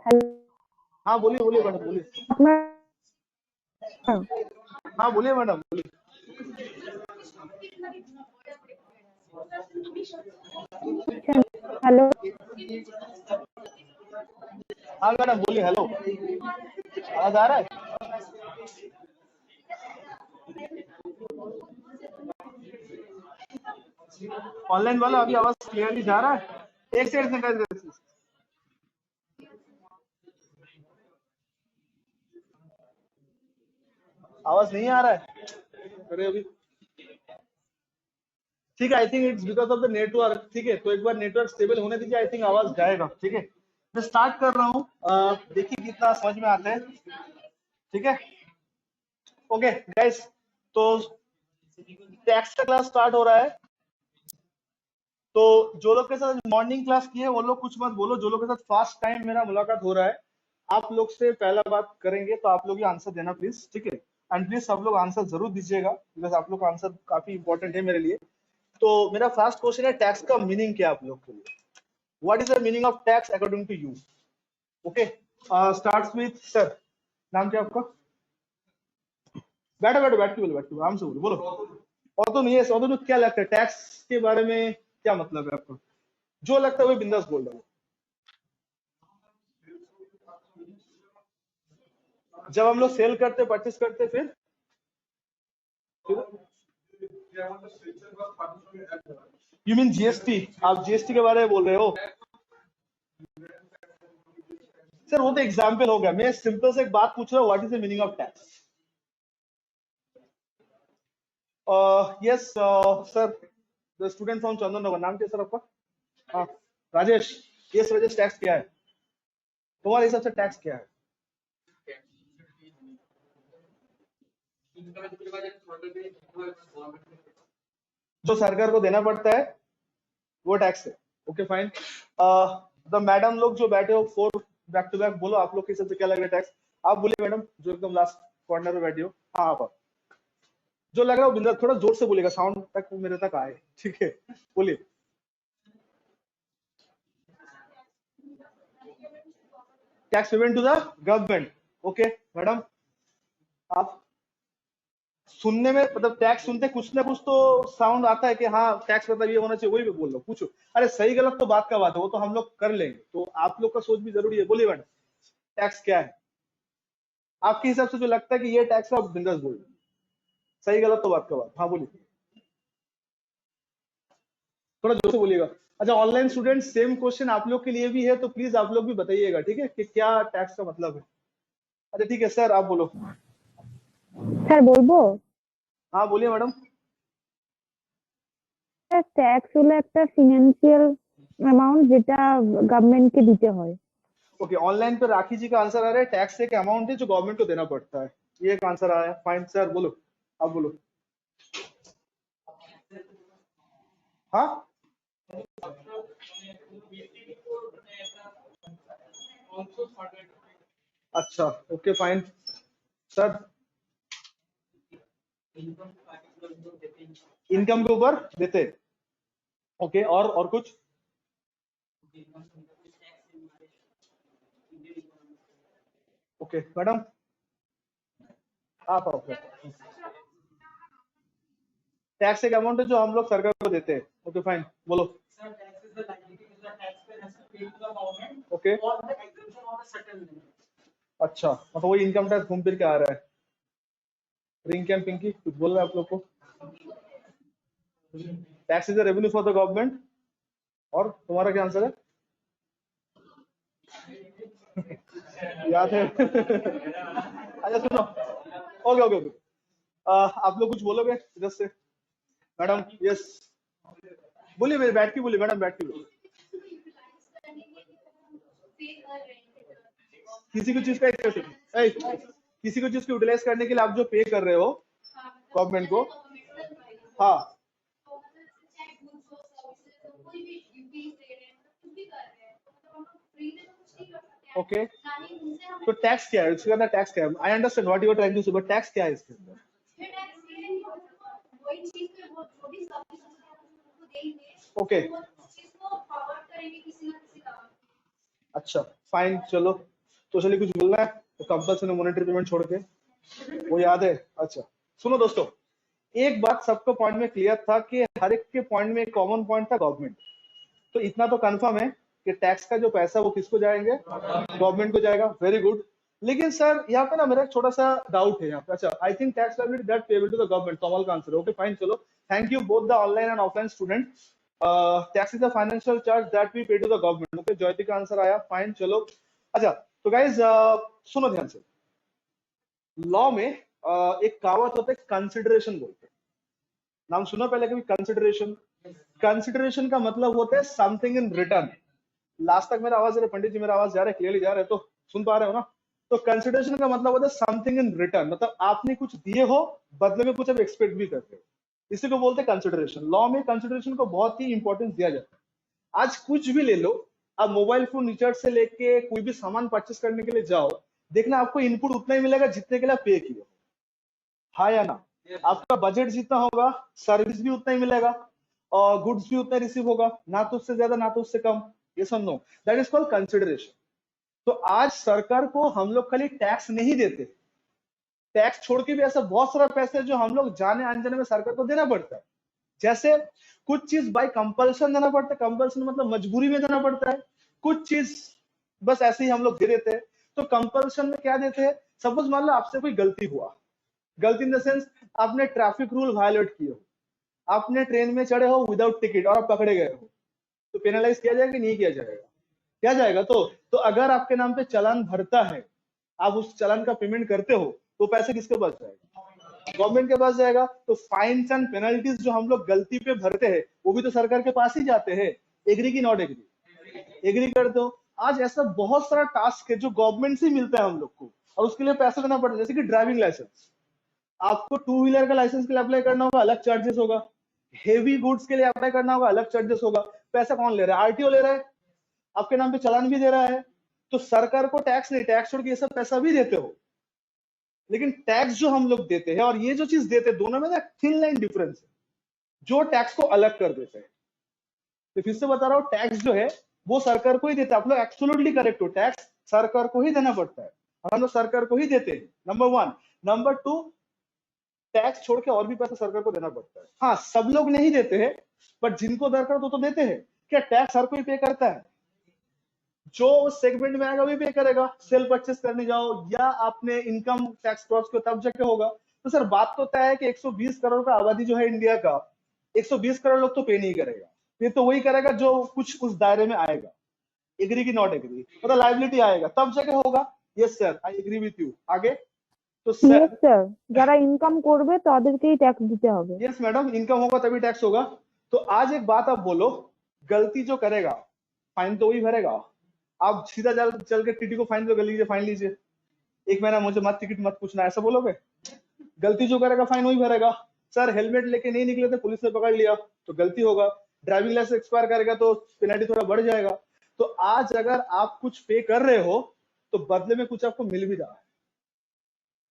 Hello. हाँ बोलिए बोलिए मैडम बोलिए। हाँ बोलिए मैडम बोलिए। हेलो। हाँ मैडम बोलिए। हेलो आवाज आ रहा है? ऑनलाइन वाला अभी आवाज क्लियरली जा रहा है? एक सेकंड आवाज नहीं आ रहा है? अरे अभी ठीक है। I think it's because of the network. ठीक है तो एक बार नेटवर्क स्टेबल होने दीजिए। आई थिंक आवाज जाएगा। ठीक है मैं स्टार्ट कर रहा हूँ। देखिए कितना समझ में आता है। ठीक है ओके गाइस तो टैक्स का क्लास स्टार्ट हो रहा है। तो जो लोग के साथ मॉर्निंग क्लास की है वो लोग कुछ मत बोलो। जो लोग के साथ फर्स्ट टाइम मेरा मुलाकात हो रहा है आप लोग से पहला बात करेंगे तो आप लोग ये आंसर देना प्लीज। ठीक है एंड प्लीज सब लोग आंसर जरूर दीजिएगा बिकॉज आप लोग का आंसर काफी इंपॉर्टेंट है मेरे लिए। तो मेरा फर्स्ट क्वेश्चन है टैक्स का मीनिंग क्या आप लोग के लिए? What is the meaning of tax according to you? Okay starts with sir. नाम क्या आपका? बैठो बैठो बैठ के बोलो आराम से बोलो और तो नहीं है और तो क्या लगता है टैक्स के बारे में क्या मतलब है आपको? जो लगता है वो बिंदास बोल रहा हूँ। जब हम लोग सेल करते परचेस करते फिर यू मीन जीएसटी? आप जीएसटी के बारे में बोल रहे हो? सर वो तो एग्जाम्पल हो गया। मैं सिंपल से एक बात पूछ रहा हूँ what is the meaning of tax? Yes sir the student from Chandannagar. नाम क्या सर आपका? हाँ राजेश। यस राजेश टैक्स क्या है तुम्हारे हिसाब से? टैक्स क्या है? जो सरकार को देना पड़ता है वो टैक्स है। Okay fine. द मैडम लोग जो बैठे हो फोर बैक टू बैक बोलो आप लोग के हिसाब से क्या लग रहा है टैक्स? आप बोलिए मैडम जो एकदम लास्ट कॉर्नर में बैठी हो। हाँ आप जो लग रहा है वो बिंदास थोड़ा जोर से बोलेगा साउंड तक मेरे तक आए। ठीक है बोलिए। Tax payment to the government. Okay madam आप सुनने में मतलब टैक्स सुनते कुछ ना कुछ तो साउंड आता है कि हाँ टैक्स मतलब ये होना चाहिए। वही बोल लो पूछो। अरे सही गलत तो बात का बात है वो तो हम लोग कर लेंगे। तो आप लोग का सोच भी जरूरी है। बोलिए मैडम टैक्स क्या है आपके हिसाब से? जो लगता है कि ये टैक्स है आप बिंदास बोलिए। सही गलत तो बात का बात। हाँ बोलिए थोड़ा जोर से बोलिएगा। अच्छा ऑनलाइन स्टूडेंट सेम क्वेश्चन आप लोग के लिए भी है तो प्लीज आप लोग भी बताइएगा। ठीक है कि क्या टैक्स का मतलब है। अच्छा ठीक है सर आप बोलो। স্যার বলবো हाँ बोलिए मैडम। ট্যাক্স হলো একটা ফিনান্সিয়াল অ্যামাউন্ট যেটা গভর্নমেন্টকে দিতে হয়। ओके ऑनलाइन पे राखी जी का आंसर आ रहा है टैक्स एक अमाउंट है जो गवर्नमेंट को देना पड़ता है। ये एक आंसर आया। फाइन सर बोलो आप बोलो। हाँ अच्छा ओके फाइन सर। इनकम के ऊपर देते। ओके और कुछ? ओके मैडम आप टैक्स एक अमाउंट है जो हम लोग सरकार को देते हैं। ओके फाइन बोलो। ओके अच्छा मतलब वही इनकम टैक्स घूम फिर के आ रहा है। रिंग कैन पिंकी कुछ बोल रहे हैं आप लोग को? Tax is the revenue for the government. और तुम्हारा क्या आंसर है? याद है? अच्छा सुनो ओके ओके ओके आप लोग कुछ बोलोगे इधर से? मैडम यस बोलिए मेरे बैठ के बोलिए मैडम बैठ के बोलिए। किसी को चीज का किसी को चीज को यूटिलाइज करने के लिए आप जो पे कर रहे हो गवर्नमेंट को। हाँ ओके तो टैक्स क्या है इसके अंदर? टैक्स क्या है? I understand what you are trying to say but tax क्या है इसके अंदर? ओके अच्छा फाइन चलो तो चलिए कुछ बोलना है तो कंपल्सरी मॉनेटरी पेमेंट छोड़ के, वो याद है? अच्छा सुनो दोस्तों, एक बात सबको पॉइंट में क्लियर था कि हर एक के पॉइंट में एक कॉमन पॉइंट था, गवर्नमेंट। तो इतना तो कंफर्म है कि टैक्स का जो पैसा वो किसको जाएंगे? गवर्नमेंट को जाएगा। Very good. लेकिन सर यहाँ पे ना मेरा एक छोटा सा डाउट है यहाँ पे। अच्छा, I think tax liability that payable to the government, Kamal का आंसर। ओके फाइन, चलो thank you both the online and offline student. Tax is a financial charge that we pay to the government. Okay, Jyoti का answer आया, fine चलो। अच्छा तो guys सुनो ध्यान से, लॉ में एक कहावत होता है कंसिडरेशन बोलते हैं। नाम सुना पहले कभी कंसिडरेशन? कंसिडरेशन का मतलब होता है समथिंग इन रिटर्न। लास्ट तक मेरा आवाज, पंडित जी मेरा आवाज जा रहा है, क्लियरली जा रहा है, तो सुन पा रहे हो ना? तो कंसिडरेशन का मतलब होता है समथिंग इन रिटर्न, मतलब आपने कुछ दिए हो, बदले में कुछ अब एक्सपेक्ट भी करते हो, इसी को बोलते हैं कंसिडरेशन। लॉ में कंसिडरेशन को बहुत ही इंपॉर्टेंस दिया जाता है। आज कुछ भी ले लो, आप मोबाइल फोन रिचार्ज से लेके कोई भी सामान परचेस करने के लिए जाओ, देखना आपको इनपुट उतना ही मिलेगा जितने के लिए पे किए हो, हाँ या ना? आपका बजट जितना होगा, सर्विस भी उतना ही मिलेगा और गुड्स भी उतना रिसीव होगा, ना तो उससे ज्यादा ना तो उससे कम। ये सब no, that is called consideration. तो आज सरकार को हम लोग खाली टैक्स नहीं देते, टैक्स छोड़ के भी ऐसा बहुत सारा पैसा है जो हम लोग जाने अनजाने में सरकार को देना पड़ता है। जैसे कुछ चीज बाय कंपल्सन देना पड़ता है, कंपल्सन मतलब मजबूरी में देना पड़ता है, कुछ चीज बस ऐसे ही हम लोग दे देते हैं। तो कंपल्सन में क्या देते हैं? सपोज मान लो आपसे कोई गलती हुआ, गलती इन द सेंस आपने ट्रैफिक रूल वायलेट किए हो, आपने ट्रेन में चढ़े हो विदाउट टिकट और आप पकड़े गए हो, तो पेनलाइज किया जाएगा कि नहीं किया जाएगा? क्या जाएगा? तो अगर आपके नाम पे चालान भरता है, आप उस चालान का पेमेंट करते हो, तो पैसे किसके पास जाएगा? गवर्नमेंट के पास जाएगा। तो फाइन्स एंड पेनल्टीज जो हम लोग गलती पे भरते हैं वो भी तो सरकार के पास ही जाते हैं। एग्री की नॉट एग्री? एग्री करते हो? आज ऐसा बहुत सारा टास्क है जो गवर्नमेंट से मिलता है हम लोग को, और उसके लिए पैसा देना पड़ता है। जैसे कि ड्राइविंग लाइसेंस, आपको टू व्हीलर का लाइसेंस के लिए अप्लाई करना होगा, अलग चार्जेस होगा। हेवी गुड्स के लिए अप्लाई करना होगा, अलग चार्जेस होगा। पैसा कौन ले रहा है? आरटीओ ले रहा है, आपके नाम पे चालान भी दे रहा है। तो सरकार को टैक्स नहीं, टैक्स छोड़ के ये सब पैसा भी देते हो, लेकिन टैक्स जो हम लोग देते हैं और ये जो चीज देते हैं, दोनों में ना थिन लाइन डिफरेंस है जो टैक्स को अलग कर देते हैं। तो फिर से बता रहा हूँ, टैक्स जो है वो सरकार को ही देता है। आप लोग एब्सोल्युटली करेक्ट हो, टैक्स सरकार को ही देना पड़ता है और हम लोग सरकार को ही देते हैं, number one. Number two, tax छोड़ के और भी पैसा सरकार को देना पड़ता है। हाँ, सब लोग नहीं देते हैं, बट जिनको दरकार तो देते हैं। क्या टैक्स हर कोई पे करता है? जो उस सेगमेंट में आएगा भी पे करेगा। सेल परचेस करने जाओ या आपने इनकम टैक्स क्रॉस को, तब जाके होगा। तो सर बात तो तय है कि 120 करोड़ का आबादी जो है इंडिया का, 120 करोड़ लोग तो पे नहीं करेगा। ये तो वही करेगा जो कुछ उस दायरे में आएगा। एग्री की नॉट एग्री? मतलब लाइबिलिटी आएगा तब जाके होगा। Yes sir, I agree with you. आगे तो ইয়েস सर, স্যার, যারা ইনকাম করবে তাদেরকেই ট্যাক্স দিতে হবে। यस मैडम, इनकम होगा तभी टैक्स होगा। तो आज एक बात आप बोलो, गलती जो करेगा फाइन तो वही भरेगा। आप सीधा चल के टीटी को फाइन कर लीजिए, फाइन लीजिए, एक महीना मुझे मत टिकट मत पूछना, ऐसा बोलोगे? गलती जो करेगा फाइन वही भरेगा। सर हेलमेट लेके नहीं निकले थे, पुलिस ने पकड़ लिया, तो गलती होगा। ड्राइविंग लाइसेंस एक्सपायर करेगा तो पेनल्टी थोड़ा बढ़ जाएगा। तो आज अगर आप कुछ पे कर रहे हो तो बदले में कुछ आपको मिल भी रहा है।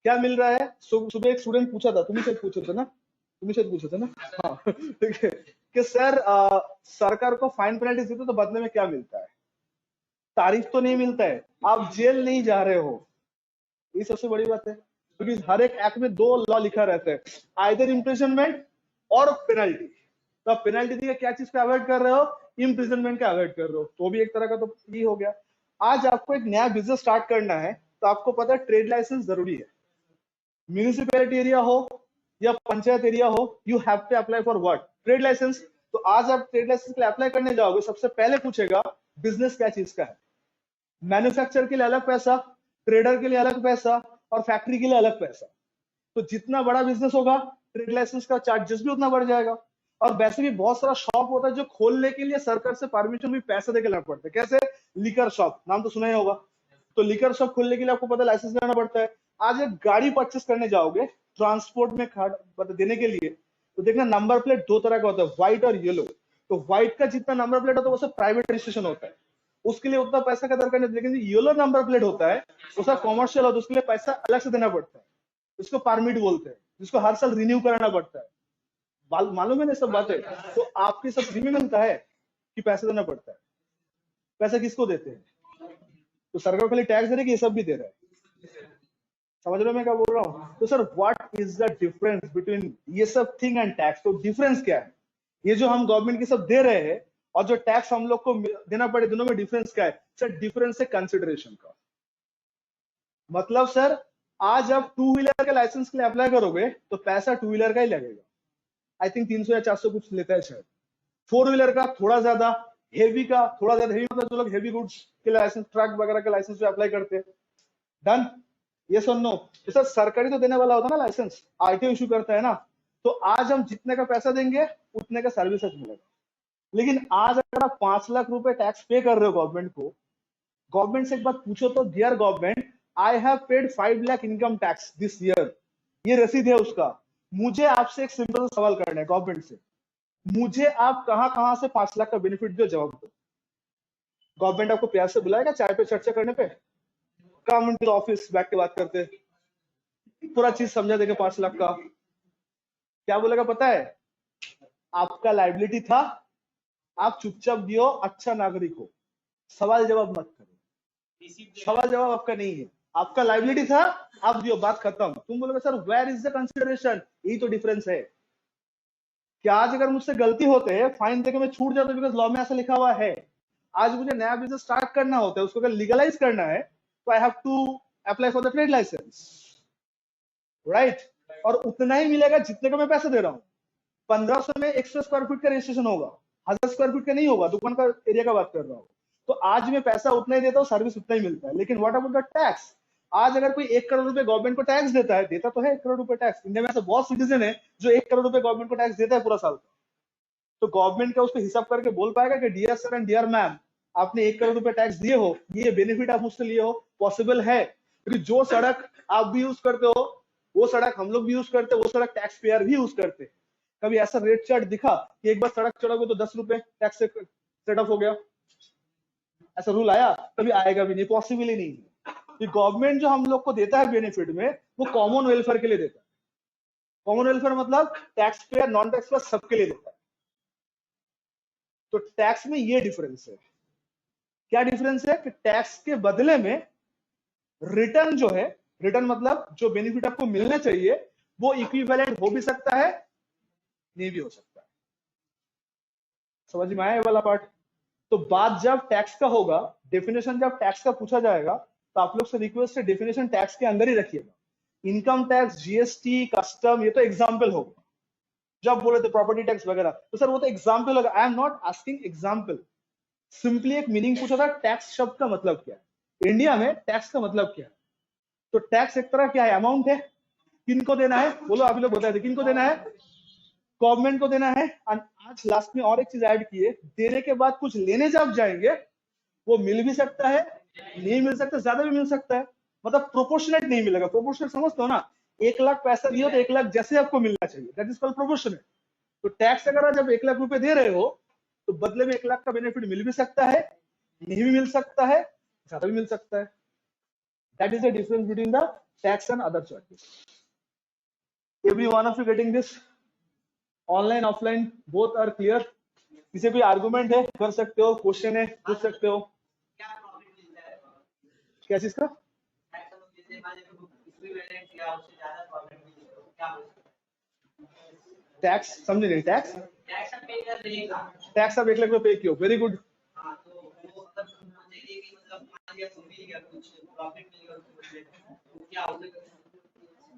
क्या मिल रहा है? सुबह एक स्टूडेंट पूछा था, तुम्हें शायद पूछे थे ना, तुम्हें शायद पूछे थे ना, हाँ ठीक है, कि सर सरकार को फाइन पेनल्टी देते तो बदले में क्या मिलता है? तारीफ तो नहीं मिलता है, आप जेल नहीं जा रहे हो, ये सबसे बड़ी बात है। क्योंकि हर एक एक्ट में दो लॉ लिखा रहता है, आइदर इम्प्रिजनमेंट और पेनल्टी। तो आप पेनल्टी दी क्या चीज का अवॉइड कर रहे हो? इम्प्रिजनमेंट का अवॉइड कर रहे हो, तो भी एक तरह का तो ये हो गया। आज आपको एक नया बिजनेस स्टार्ट करना है तो आपको पता है ट्रेड लाइसेंस जरूरी है। म्यूनिसिपैलिटी एरिया हो या पंचायत एरिया हो, you have to apply for what? Trade licence. तो आज आप ट्रेड लाइसेंस के लिए अप्लाई करने जाओगे, सबसे पहले पूछेगा बिजनेस क्या चीज का है। मैन्युफैक्चर के लिए अलग पैसा, ट्रेडर के लिए अलग पैसा और फैक्ट्री के लिए अलग पैसा। तो जितना बड़ा बिजनेस होगा ट्रेड लाइसेंस का चार्जेस भी उतना बढ़ जाएगा। और वैसे भी बहुत सारा शॉप होता है जो खोलने के लिए सरकार से परमिशन भी पैसे देकर लेना पड़ता है। कैसे? लिकर शॉप, नाम तो सुना ही होगा। तो लिकर शॉप खोलने के लिए आपको पता लाइसेंस लेना पड़ता है। आज एक गाड़ी परचेस करने जाओगे ट्रांसपोर्ट में देने के लिए, तो देखना नंबर प्लेट दो तरह का होता है, व्हाइट और येलो। तो व्हाइट का जितना नंबर प्लेट होता है वो सब प्राइवेट रजिस्ट्रेशन होता है, उसके लिए उतना पैसा का दरकार नहीं। लेकिन येलो नंबर प्लेट होता है उसका कॉमर्शियल होता है, उसके लिए पैसा अलग से देना पड़ता है, उसको परमिट बोलते हैं, जिसको हर साल रिन्यू कराना पड़ता है। मालूम है ना सब बातें? तो आपके सब फ्री में मिलता है कि पैसे देना पड़ता है? पैसा किसको देते हैं? तो सरकार खाली टैक्स दे रही है कि ये सब भी दे रहा है? समझ रहे हो मैं क्या बोल रहा हूँ? तो sir what is the difference between ये सब थिंग एंड टैक्स? तो डिफरेंस क्या है? ये जो हम गवर्नमेंट की सब दे रहे हैं और जो टैक्स हम लोग को देना पड़े, दोनों में डिफरेंस क्या है? सर डिफरेंस है कंसिडरेशन का। मतलब सर आज आप टू व्हीलर के लाइसेंस के लिए अप्लाई करोगे तो पैसा टू व्हीलर का ही लगेगा, आई थिंक 300 या 400 कुछ लेता है शायद। फोर व्हीलर का थोड़ा ज्यादा, हेवी का थोड़ा ज्यादा, हेवी मतलब जो लोग हेवी गुड्स के लाइसेंस, ट्रक वगैरह के लाइसेंस पे अप्लाई करते हैं। डन? यस और नो? तो सर सरकारी तो देने वाला होता है ना लाइसेंस, आरटीओ इशू करता है ना। तो आज हम जितने का पैसा देंगे उतने का सर्विसेज मिलेगा। लेकिन आज अगर आप 5 लाख रुपए टैक्स पे कर रहे हो गवर्नमेंट को, गवर्नमेंट से एक बात पूछो तो, dear government I have paid 5 lakh income tax this year, ये रसीद है उसका। मुझे आपसे एक सिंपल सवाल करना है गवर्नमेंट से, मुझे आप कहां से 5 लाख का बेनिफिट दो, जवाब दो। गवर्नमेंट आपको प्यार से बुलाएगा चाय पे चर्चा करने पे? गवर्नमेंट ऑफिस बैठ के बात करते, पूरा चीज समझा देंगे 5 लाख का। क्या बोलेगा पता है? आपका लाइबिलिटी था, आप चुपचाप दियो, अच्छा नागरिक हो, सवाल जवाब मत करो। सवाल जवाब आपका नहीं है, आपका लाइबिलिटी था, आप दियो, बात खत्म। तुम बोलोगे sir where is the consideration? यही तो डिफरेंस है कि आज अगर मुझसे गलती होते है, फाइन देके मैं छूट जाता, बिकॉज लॉ में ऐसा लिखा हुआ है। आज मुझे नया बिजनेस स्टार्ट करना होता है, उसको अगर लीगलाइज करना है तो I have to apply for the trade licence, right? और उतना ही मिलेगा जितने का मैं पैसे दे रहा हूँ। 1500 में 100 स्क्वायर फीट का रजिस्ट्रेशन होगा, 1000 स्क्वायर फीट का नहीं होगा, दुकान का एरिया का बात कर रहा हूँ। तो आज मैं पैसा उतना ही देता हूँ, सर्विस उतना ही मिलता है। लेकिन व्हाट अबाउट द टैक्स? आज अगर कोई 1 करोड़ रुपए गवर्नमेंट को टैक्स देता है, देता तो है 1 करोड़ रुपए टैक्स, इंडिया में ऐसे बहुत सिटीजन है जो 1 करोड़ रुपए गवर्नमेंट को टैक्स देता है पूरा साल का। तो गवर्नमेंट का उसको हिसाब करके बोल पाएगा कि dear sir and dear ma'am, आपने 1 करोड़ रुपए टैक्स दिए हो, ये बेनिफिट आप मुझसे लिए हो, पॉसिबल है? क्योंकि जो सड़क आप भी यूज करते हो, वो सड़क हम लोग भी यूज करते हैं, वो सड़क टैक्स पेयर भी यूज करते हैं। कभी ऐसा रेट चार्ट दिखा कि एक बार सड़क चढ़ोगे तो 10 रुपए टैक्स से सेट ऑफ हो गया? ऐसा रूल आया? कभी आएगा भी नहीं, पॉसिबल ही नहीं है। गवर्नमेंट जो हम लोग को देता है बेनिफिट में, वो कॉमन वेलफेयर के लिए देता है। कॉमन वेलफेयर मतलब tax payer non tax payer सबके लिए देता है। तो टैक्स में ये डिफरेंस है। क्या डिफरेंस है? कि टैक्स के बदले में रिटर्न जो है, रिटर्न मतलब जो बेनिफिट आपको मिलना चाहिए, वो इक्विवेलेंट हो भी सकता है, नहीं भी हो सकता है। समझ में आया ये वाला पार्ट? तो बात जब टैक्स का होगा, डेफिनेशन जब टैक्स का पूछा जाएगा, तो आप लोग से रिक्वेस्ट है डेफिनेशन टैक्स के अंदर ही रखिएगा। इनकम टैक्स, जीएसटी, कस्टम, ये तो एग्जाम्पल होगा। जब बोले थे प्रॉपर्टी टैक्स वगैरह, तो सर वो तो एग्जाम्पल होगा। I am not asking example, simply एक मीनिंग पूछा था, टैक्स शब्द का मतलब क्या है, इंडिया में टैक्स का मतलब क्या है। तो टैक्स एक तरह क्या है? अमाउंट है। किनको देना है? बोलो, आप लोग बताए थे किनको देना है? गवर्नमेंट को देना है। आज लास्ट में और एक चीज ऐड किए, देने के बाद कुछ लेने जब जाएंगे, वो मिल भी सकता है, नहीं मिल सकता, ज्यादा भी मिल सकता है, मतलब प्रोपोर्शनेट नहीं मिलेगा। प्रोपोर्शनेट समझते हो ना? 1 लाख पैसा दियो तो 1 लाख जैसे आपको मिलना चाहिए, दैट इज कॉल्ड प्रोपोर्शनेट। तो टैक्स अगर जब 1 लाख रुपए दे रहे हो, तो बदले में 1 लाख का बेनिफिट मिल भी सकता है, नहीं भी मिल सकता है, ज्यादा भी मिल सकता है। That is the difference between the tax and other charges. Every one of you getting this? Online offline both are clear? किसी कोई आर्गुमेंट है कर सकते हो, क्वेश्चन है पूछ सकते हो। क्या चीज का? टैक्स समझे नहीं? टैक्स टैक्स आप 1 लाख रुपए पे किया, वेरी गुड।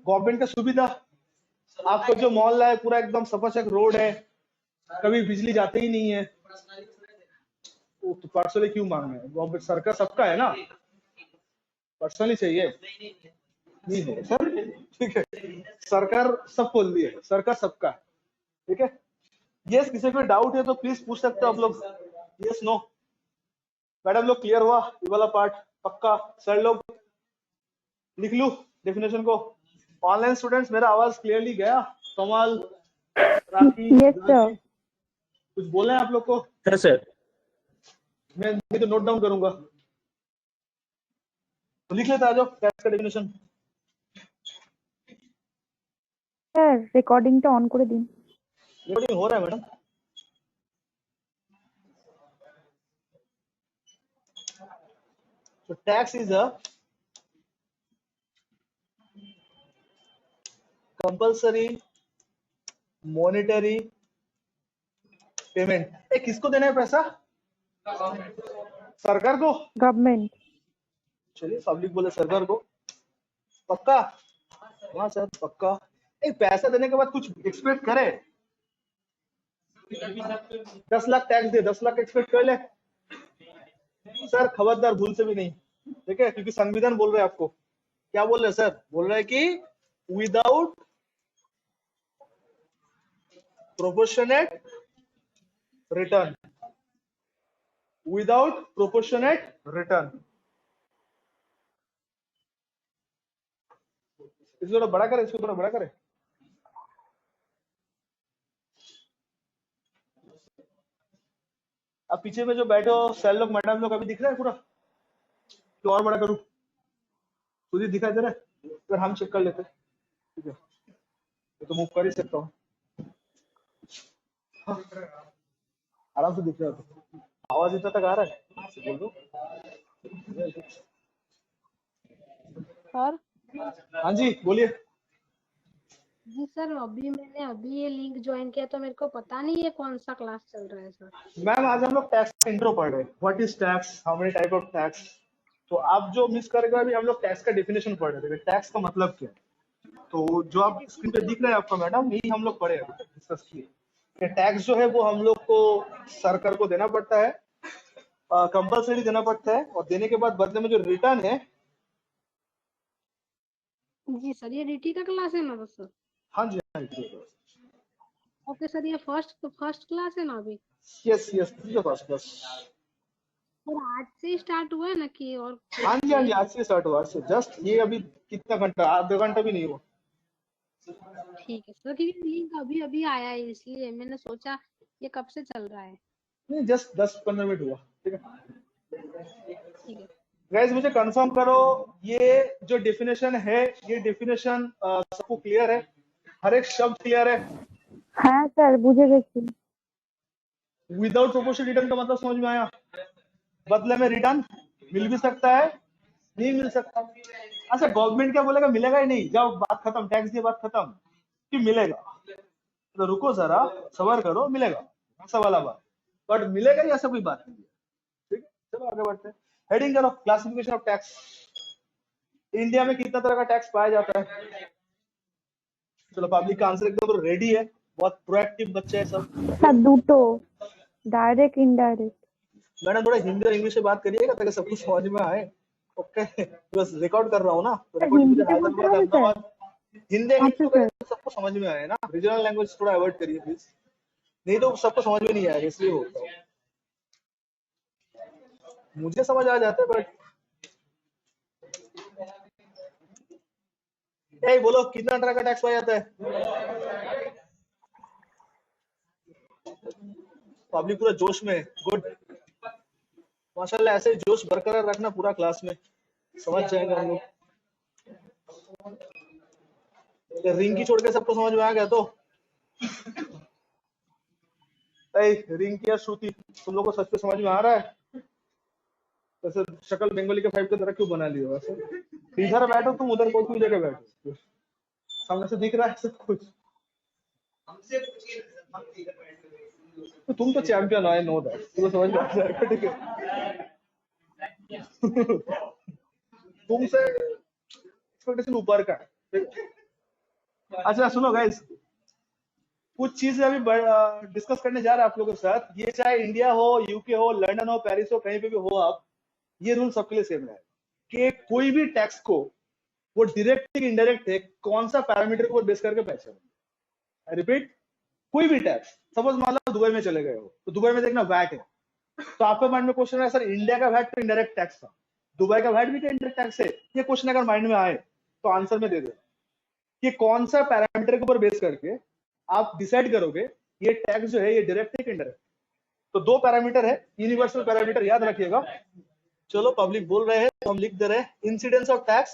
गवर्नमेंट का सुविधा, आपको जो मोहल्ला है पूरा एकदम सफाचक रोड है, कभी बिजली जाते ही नहीं है, तो पर्सनली क्यों मांगना है? गवर्नमेंट सरकार सबका है ना, पर्सनली चाहिए नहीं है सर, ठीक है? सरकार सब खोल दी है, सरकार सबका है, ठीक है? यस, किसी को डाउट है तो प्लीज पूछ सकते हो आप लोग। Yes no? मैडम लोग क्लियर हुआ ये वाला पार्ट? पक्का? सर लोग लिख लूं डेफिनेशन को? ऑनलाइन स्टूडेंट्स, मेरा आवाज क्लियरली गया? कमाल, राखी, यस सर। कुछ बोले हैं आप लोग को? सर मैं तो नोट डाउन करूंगा, तो लिख लेता आ जाओ टैक्स का डेफिनेशन। স্যার রেকর্ডিংটা অন করে দিন। रिकॉर्डिंग हो रहा है madam? So tax is a compulsory monetary payment. ए किसको देना है पैसा? सरकार को? गवर्नमेंट। चलिए पब्लिक बोले सरकार को। पक्का? हाँ सर पक्का। एक पैसा देने के बाद कुछ एक्सपेक्ट करे। 10 लाख टैक्स दे, 10 लाख एक्सपेक्ट कर ले सर, खबरदार भूल से भी नहीं, ठीक है? क्योंकि संविधान बोल रहे हैं आपको, क्या बोल रहे हैं सर? बोल रहे हैं कि without proportionate return, without proportionate return. इसको थोड़ा बड़ा करे, इसको थोड़ा बड़ा करे। अब पीछे में जो बैठे हो सर लोग, मैडम लोग, अभी दिख रहा है पूरा? तो और बड़ा करूं? खुद ही दिखाई दे रहा है? अगर हम चेक कर लेते, ठीक है? तो मूव कर ही सकता हूँ, हाँ, आराम से दिख रहा है। तो आवाज इतना तक आ रहा है? बोल दो। सर। हाँ जी बोलिए। जी सर, अभी ये लिंक ज्वाइन किया तो मेरे को पता नहीं है कौन सा क्लास चल रहा है सर। मैम आज हम लोग टैक्स का इंट्रो पढ़ रहे हैं। What is tax, how many type of tax. तो आप जो मिस करेगा, अभी हम लोग टैक्स का डेफिनेशन पढ़ रहे थे, टैक्स का मतलब क्या है। तो जो आप स्क्रीन पे दिख रहा है आपका मैडम, यही हम लोग पढ़े, अभी डिस्कस किए। टैक्स जो है वो हम लोग को सरकार को देना पड़ता है, कंपलसरी देना पड़ता है, और देने के बाद बदले में जो रिटर्न है। जी सर, ये डीटी का क्लास है ना सर? हाँ जी हाँ जी, ओके सर, ये फर्स्ट क्लास है ना अभी? Yes yes, first class. Sir आज से स्टार्ट हुआ है ना कि और? हाँ जी हाँ जी, आज से स्टार्ट हुआ, आज से जस्ट ये अभी कितना घंटा, आधा घंटा भी नहीं हुआ। ठीक है सर, क्योंकि लिंक अभी अभी आया है इसलिए मैंने सोचा ये कब से चल रहा है। नहीं, जस्ट 10-15 मिनट हुआ, ठीक है? ठीक है गाइस मुझे कंफर्म करो, ये जो डेफिनेशन है, ये डेफिनेशन सबको क्लियर है? हर एक शब्द क्लियर है? হ্যাঁ স্যার বুঝে গেছি। विदाउट प्रोपोर्शनल रिटर्न का मतलब समझ में आया? बदले में रिटर्न मिल भी सकता है, नहीं मिल सकता। अच्छा गवर्नमेंट क्या बोलेगा? मिलेगा ही नहीं, जाओ बात खत्म, टैक्स की बात खत्म, कि मिलेगा? तो रुको जरा, सबर करो, मिलेगा, ऐसा वाला बात। बट मिलेगा ही ऐसा कोई बात नहीं है, ठीक है? चलो आगे बढ़ते हैं। हेडिंग करो, क्लासिफिकेशन ऑफ टैक्स। इंडिया में कितना तरह का टैक्स पाया जाता है? चलो पब्लिक का आंसर एकदम रेडी है, बहुत प्रोएक्टिव बच्चे हैं सब। স্যার দুটো, डायरेक्ट इनडायरेक्ट। मैडम थोड़ा हिंदी और इंग्लिश में बात करिएगा ताकि सब कुछ समझ में आए। ओके, बस रिकॉर्ड कर रहा हूँ ना, तो रिकॉर्डिंग मुझे हिंदीতে বলতে हैदराबाद হবে স্যার? अहमदाबाद, हिंदी इंग्लिश আচ্ছা तो স্যার। करिए, सबको समझ में आए ना। रीजनल लैंग्वेज थोड़ा अवॉइड करिए प्लीज, नहीं तो सबको समझ में नहीं आएगा, इसलिए बोलता हूँ। मुझे समझ आ जाता है बट बोलो कितना तरह का टैक्स पाया जाता है? पब्लिक पूरा जोश में, गुड, माशाल्लाह। ऐसे जोश बरकरार रखना पूरा क्लास में, समझ जाएंगे हम लोग। रिंग की छोड़ के सबको समझ में आ गया तो? रिंग की या श्रुति, तुम लोग को सच में समझ में आ रहा है? वैसे शक्ल बंगाली के 5 की तरह क्यों बना लिया? वैसे इधर बैठो तुम, उधर कोई जगह बैठो, सामने से दिख रहा है सब कुछ। तो तुम तो चैंपियन हो, आई नो दैट, तुम्हें समझ में आ जाएगा, ठीक है? तुमसे एक्सपेक्टेशन ऊपर का है। अच्छा सुनो गाइस, कुछ चीजें अभी डिस्कस करने जा रहे हैं आप लोगों के साथ। ये चाहे इंडिया हो, यूके हो, लंदन हो, पेरिस हो, कहीं पे भी हो आप, ये रूल सबके लिए सेम है कि कोई भी टैक्स को वो डायरेक्ट है इनडायरेक्ट है, कौन सा पैरामीटर को बेस करके पहचान। रिपीट, कोई भी टैक्स, सपोज मान लो दुबई में चले गए हो, तो दुबई में देखना वैट है, तो आपके माइंड में क्वेश्चन है सर इंडिया का वैट तो इनडायरेक्ट टैक्स था, दुबई का वैट भी तो इनडायरेक्ट टैक्स है। ये क्वेश्चन अगर माइंड में आए तो आंसर में दे देना कि कौन सा पैरामीटर के ऊपर बेस करके आप डिसाइड करोगे ये टैक्स जो है ये डायरेक्ट है कि इनडायरेक्ट। तो 2 पैरामीटर है, यूनिवर्सल पैरामीटर याद रखिएगा। चलो पब्लिक बोल रहे हैं तो हम लिख दे रहे हैं, incidence of tax,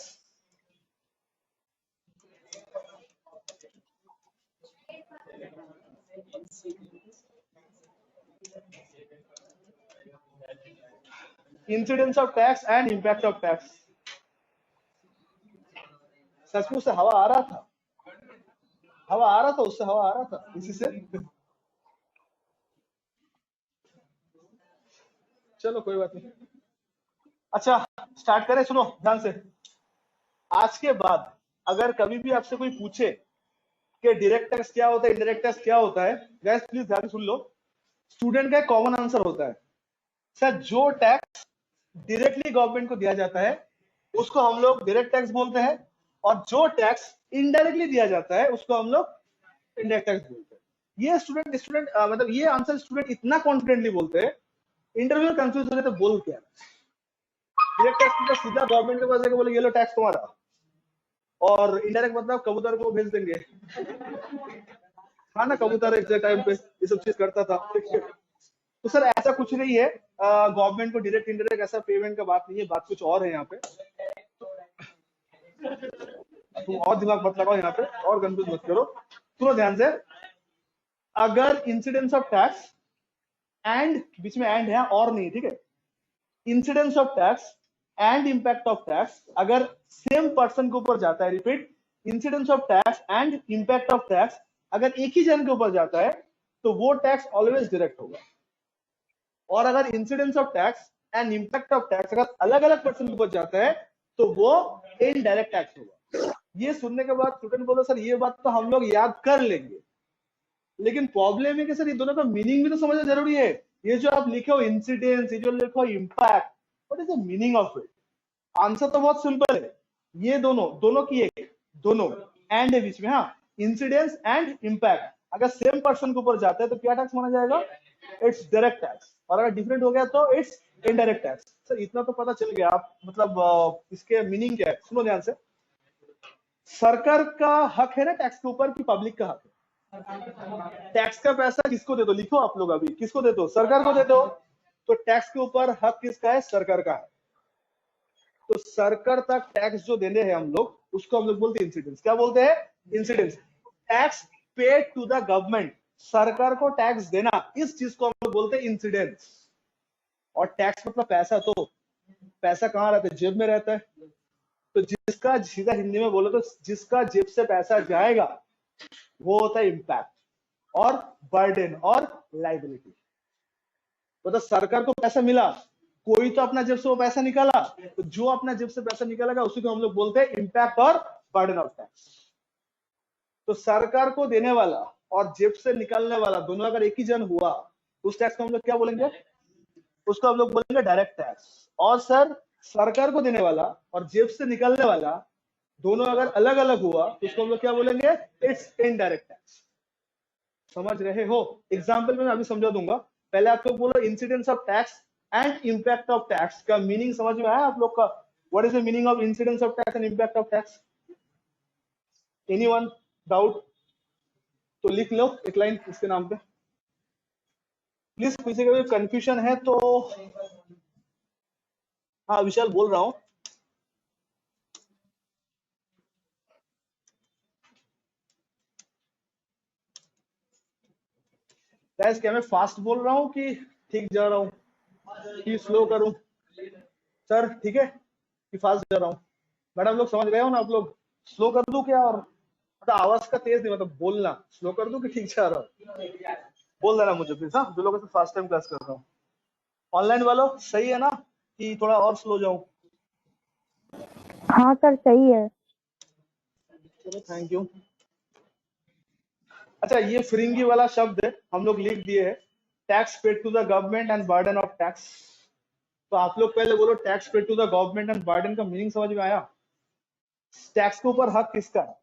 incidence of tax and impact of tax. सचमुच से हवा आ रहा था, उससे हवा आ रहा था इसी से। चलो कोई बात नहीं। अच्छा स्टार्ट करें, सुनो ध्यान से। आज के बाद अगर कभी भी आपसे कोई पूछे कि डायरेक्ट टैक्स क्या होता है, इनडायरेक्ट टैक्स क्या होता है, गाइस प्लीज ध्यान से सुन लो। स्टूडेंट का कॉमन आंसर होता है सर जो टैक्स डायरेक्टली गवर्नमेंट को दिया जाता है उसको हम लोग डायरेक्ट टैक्स बोलते हैं, और जो टैक्स इनडायरेक्टली दिया जाता है उसको हम लोग इनडायरेक्ट टैक्स बोलते हैं। ये स्टूडेंट मतलब ये आंसर स्टूडेंट इतना कॉन्फिडेंटली बोलते हैं, इंटरव्यू में कंफ्यूज हो गए तो बोल क्या डायरेक्ट टैक्स तो सीधा गवर्नमेंट के पास जाके बोले ये लो टैक्स तुम्हारा, और इनडायरेक्ट मतलब कबूतर को भेज देंगे। हाँ ना, कबूतर एक टाइम पे ये सब चीज करता था। तो सर ऐसा कुछ नहीं है, गवर्नमेंट को डायरेक्ट इनडायरेक्ट ऐसा पेमेंट का बात नहीं है, बात कुछ और है यहाँ पे। तुम और दिमाग मत लगाओ यहाँ पे और कंफ्यूज मत करो। सुनो ध्यान से, अगर इंसिडेंस ऑफ टैक्स एंड, बीच में एंड है और नहीं, ठीक है, incidence of tax and impact of tax अगर सेम पर्सन के ऊपर जाता है, repeat, incidence of tax and impact of tax अगर एक ही जन के ऊपर जाता है तो वो टैक्स ऑलवेज डायरेक्ट होगा, और अगर incidence of tax and impact of tax अगर अलग अलग पर्सन के ऊपर जाता है तो वो इनडायरेक्ट टैक्स होगा। ये सुनने के बाद स्टूडेंट बोलो सर ये बात तो हम लोग याद कर लेंगे, लेकिन प्रॉब्लम है कि सर ये दोनों का मीनिंग भी तो समझना जरूरी है। ये जो आप लिखे हो इंसिडेंस, ये जो लिखो हो impact, what is the meaning of it? Answer तो बहुत सिंपल है, ये दोनों की एक, दोनों एंड है बीच में, हाँ, इंसिडेंस एंड इम्पैक्ट अगर सेम पर्सन के ऊपर जाता है तो क्या टैक्स माना जाएगा? इट्स डायरेक्ट टैक्स, और अगर डिफरेंट हो गया तो इट्स इनडायरेक्ट टैक्स। सर इतना तो पता चल गया, आप मतलब इसके मीनिंग क्या है सुनो ध्यान से। सरकार का हक है ना टैक्स के ऊपर कि पब्लिक का हक है? टैक्स का पैसा किसको दे दो, लिखो आप लोग अभी, किसको दे दो? सरकार को दे दो। तो टैक्स के ऊपर हक किसका है? सरकार का है। तो सरकार तक टैक्स जो देने हैं हम लोग, उसको हम लोग बोलते हैं इंसिडेंस। क्या बोलते हैं? Incidence. Tax paid to the government, सरकार को टैक्स देना, इस चीज को हम लोग बोलते हैं इंसिडेंस। और टैक्स मतलब पैसा, तो पैसा कहाँ रहता है? जेब में रहता है। तो जिसका, सीधा हिंदी में बोलो तो जिसका जेब से पैसा जाएगा वो होता है इम्पैक्ट, और बर्डन और लाइबिलिटी। तो सरकार को पैसा मिला, कोई तो अपना जेब से वो पैसा निकाला, तो जो अपना जेब से पैसा निकालेगा उसी को हम लोग बोलते हैं इम्पैक्ट और बर्डन ऑफ टैक्स। तो सरकार को देने वाला और जेब से निकालने वाला दोनों अगर एक ही जन हुआ, उस टैक्स को हम लोग क्या बोलेंगे? उसको हम लोग बोलेंगे डायरेक्ट टैक्स। और सर सरकार को देने वाला और जेब से निकालने वाला दोनों अगर अलग अलग हुआ तो उसको हम लोग क्या बोलेंगे? It's indirect tax. समझ रहे हो? एग्जाम्पल में मैं अभी समझा दूंगा, पहले आप लोग बोलो incidence of tax and impact of tax का मीनिंग समझ में आया आप लोग का? What is the meaning of incidence of tax and impact of tax? Anyone doubt? तो लिख लो एक लाइन इसके नाम पे प्लीज। किसी का भी कंफ्यूजन है तो, हाँ विशाल बोल रहा हूं। गाइस क्या मैं फास्ट बोल रहा हूँ कि ठीक जा रहा हूँ कि स्लो करूं? सर ठीक है कि फास्ट जा रहा हूँ? मैडम लोग समझ गए हो ना आप लोग? स्लो कर दूं क्या? और मतलब आवाज का तेज नहीं, मतलब बोलना स्लो कर दूं कि ठीक जा रहा हूँ? बोल देना मुझे प्लीज, हाँ, जो लोगों से फर्स्ट टाइम क्लास कर रहा हूँ। ऑनलाइन वालों सही है ना कि थोड़ा और स्लो जाऊं? हाँ सर सही है। चलो थैंक यू। अच्छा ये फिरिंगी वाला शब्द है हम लोग लिख दिए है, tax paid to the government and burden of tax. तो आप लोग पहले बोलो tax paid to the government and burden का मीनिंग समझ में आया? टैक्स के ऊपर हक किसका है?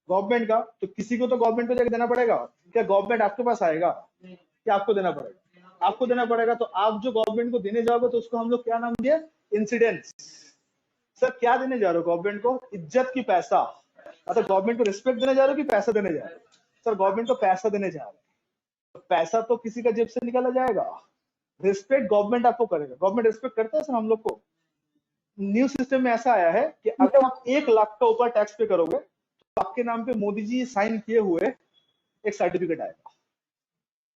गवर्नमेंट का। तो किसी को तो गवर्नमेंट को जाके देना पड़ेगा। क्या गवर्नमेंट आपके पास आएगा क्या आपको देना पड़ेगा? आपको देना पड़ेगा। तो आप जो गवर्नमेंट को देने जाओगे तो उसको हम लोग क्या नाम दिए? इंसिडेंस। सर क्या देने जा रहे हो गवर्नमेंट को? इज्जत की पैसा। मतलब गवर्नमेंट को रिस्पेक्ट देने जा रहे हो कि पैसा देने जा रहे हो? सर गवर्नमेंट को पैसा देने जा रहे हो। पैसा तो किसी का जेब से निकाला जाएगा, रिस्पेक्ट गवर्नमेंट आपको करेगा। गवर्नमेंट रिस्पेक्ट करता है सर हम लोग को। न्यू सिस्टम में ऐसा आया है कि अगर आप 1 लाख का ऊपर टैक्स पे करोगे तो आपके नाम पे मोदी जी साइन किए हुए एक सर्टिफिकेट आएगा,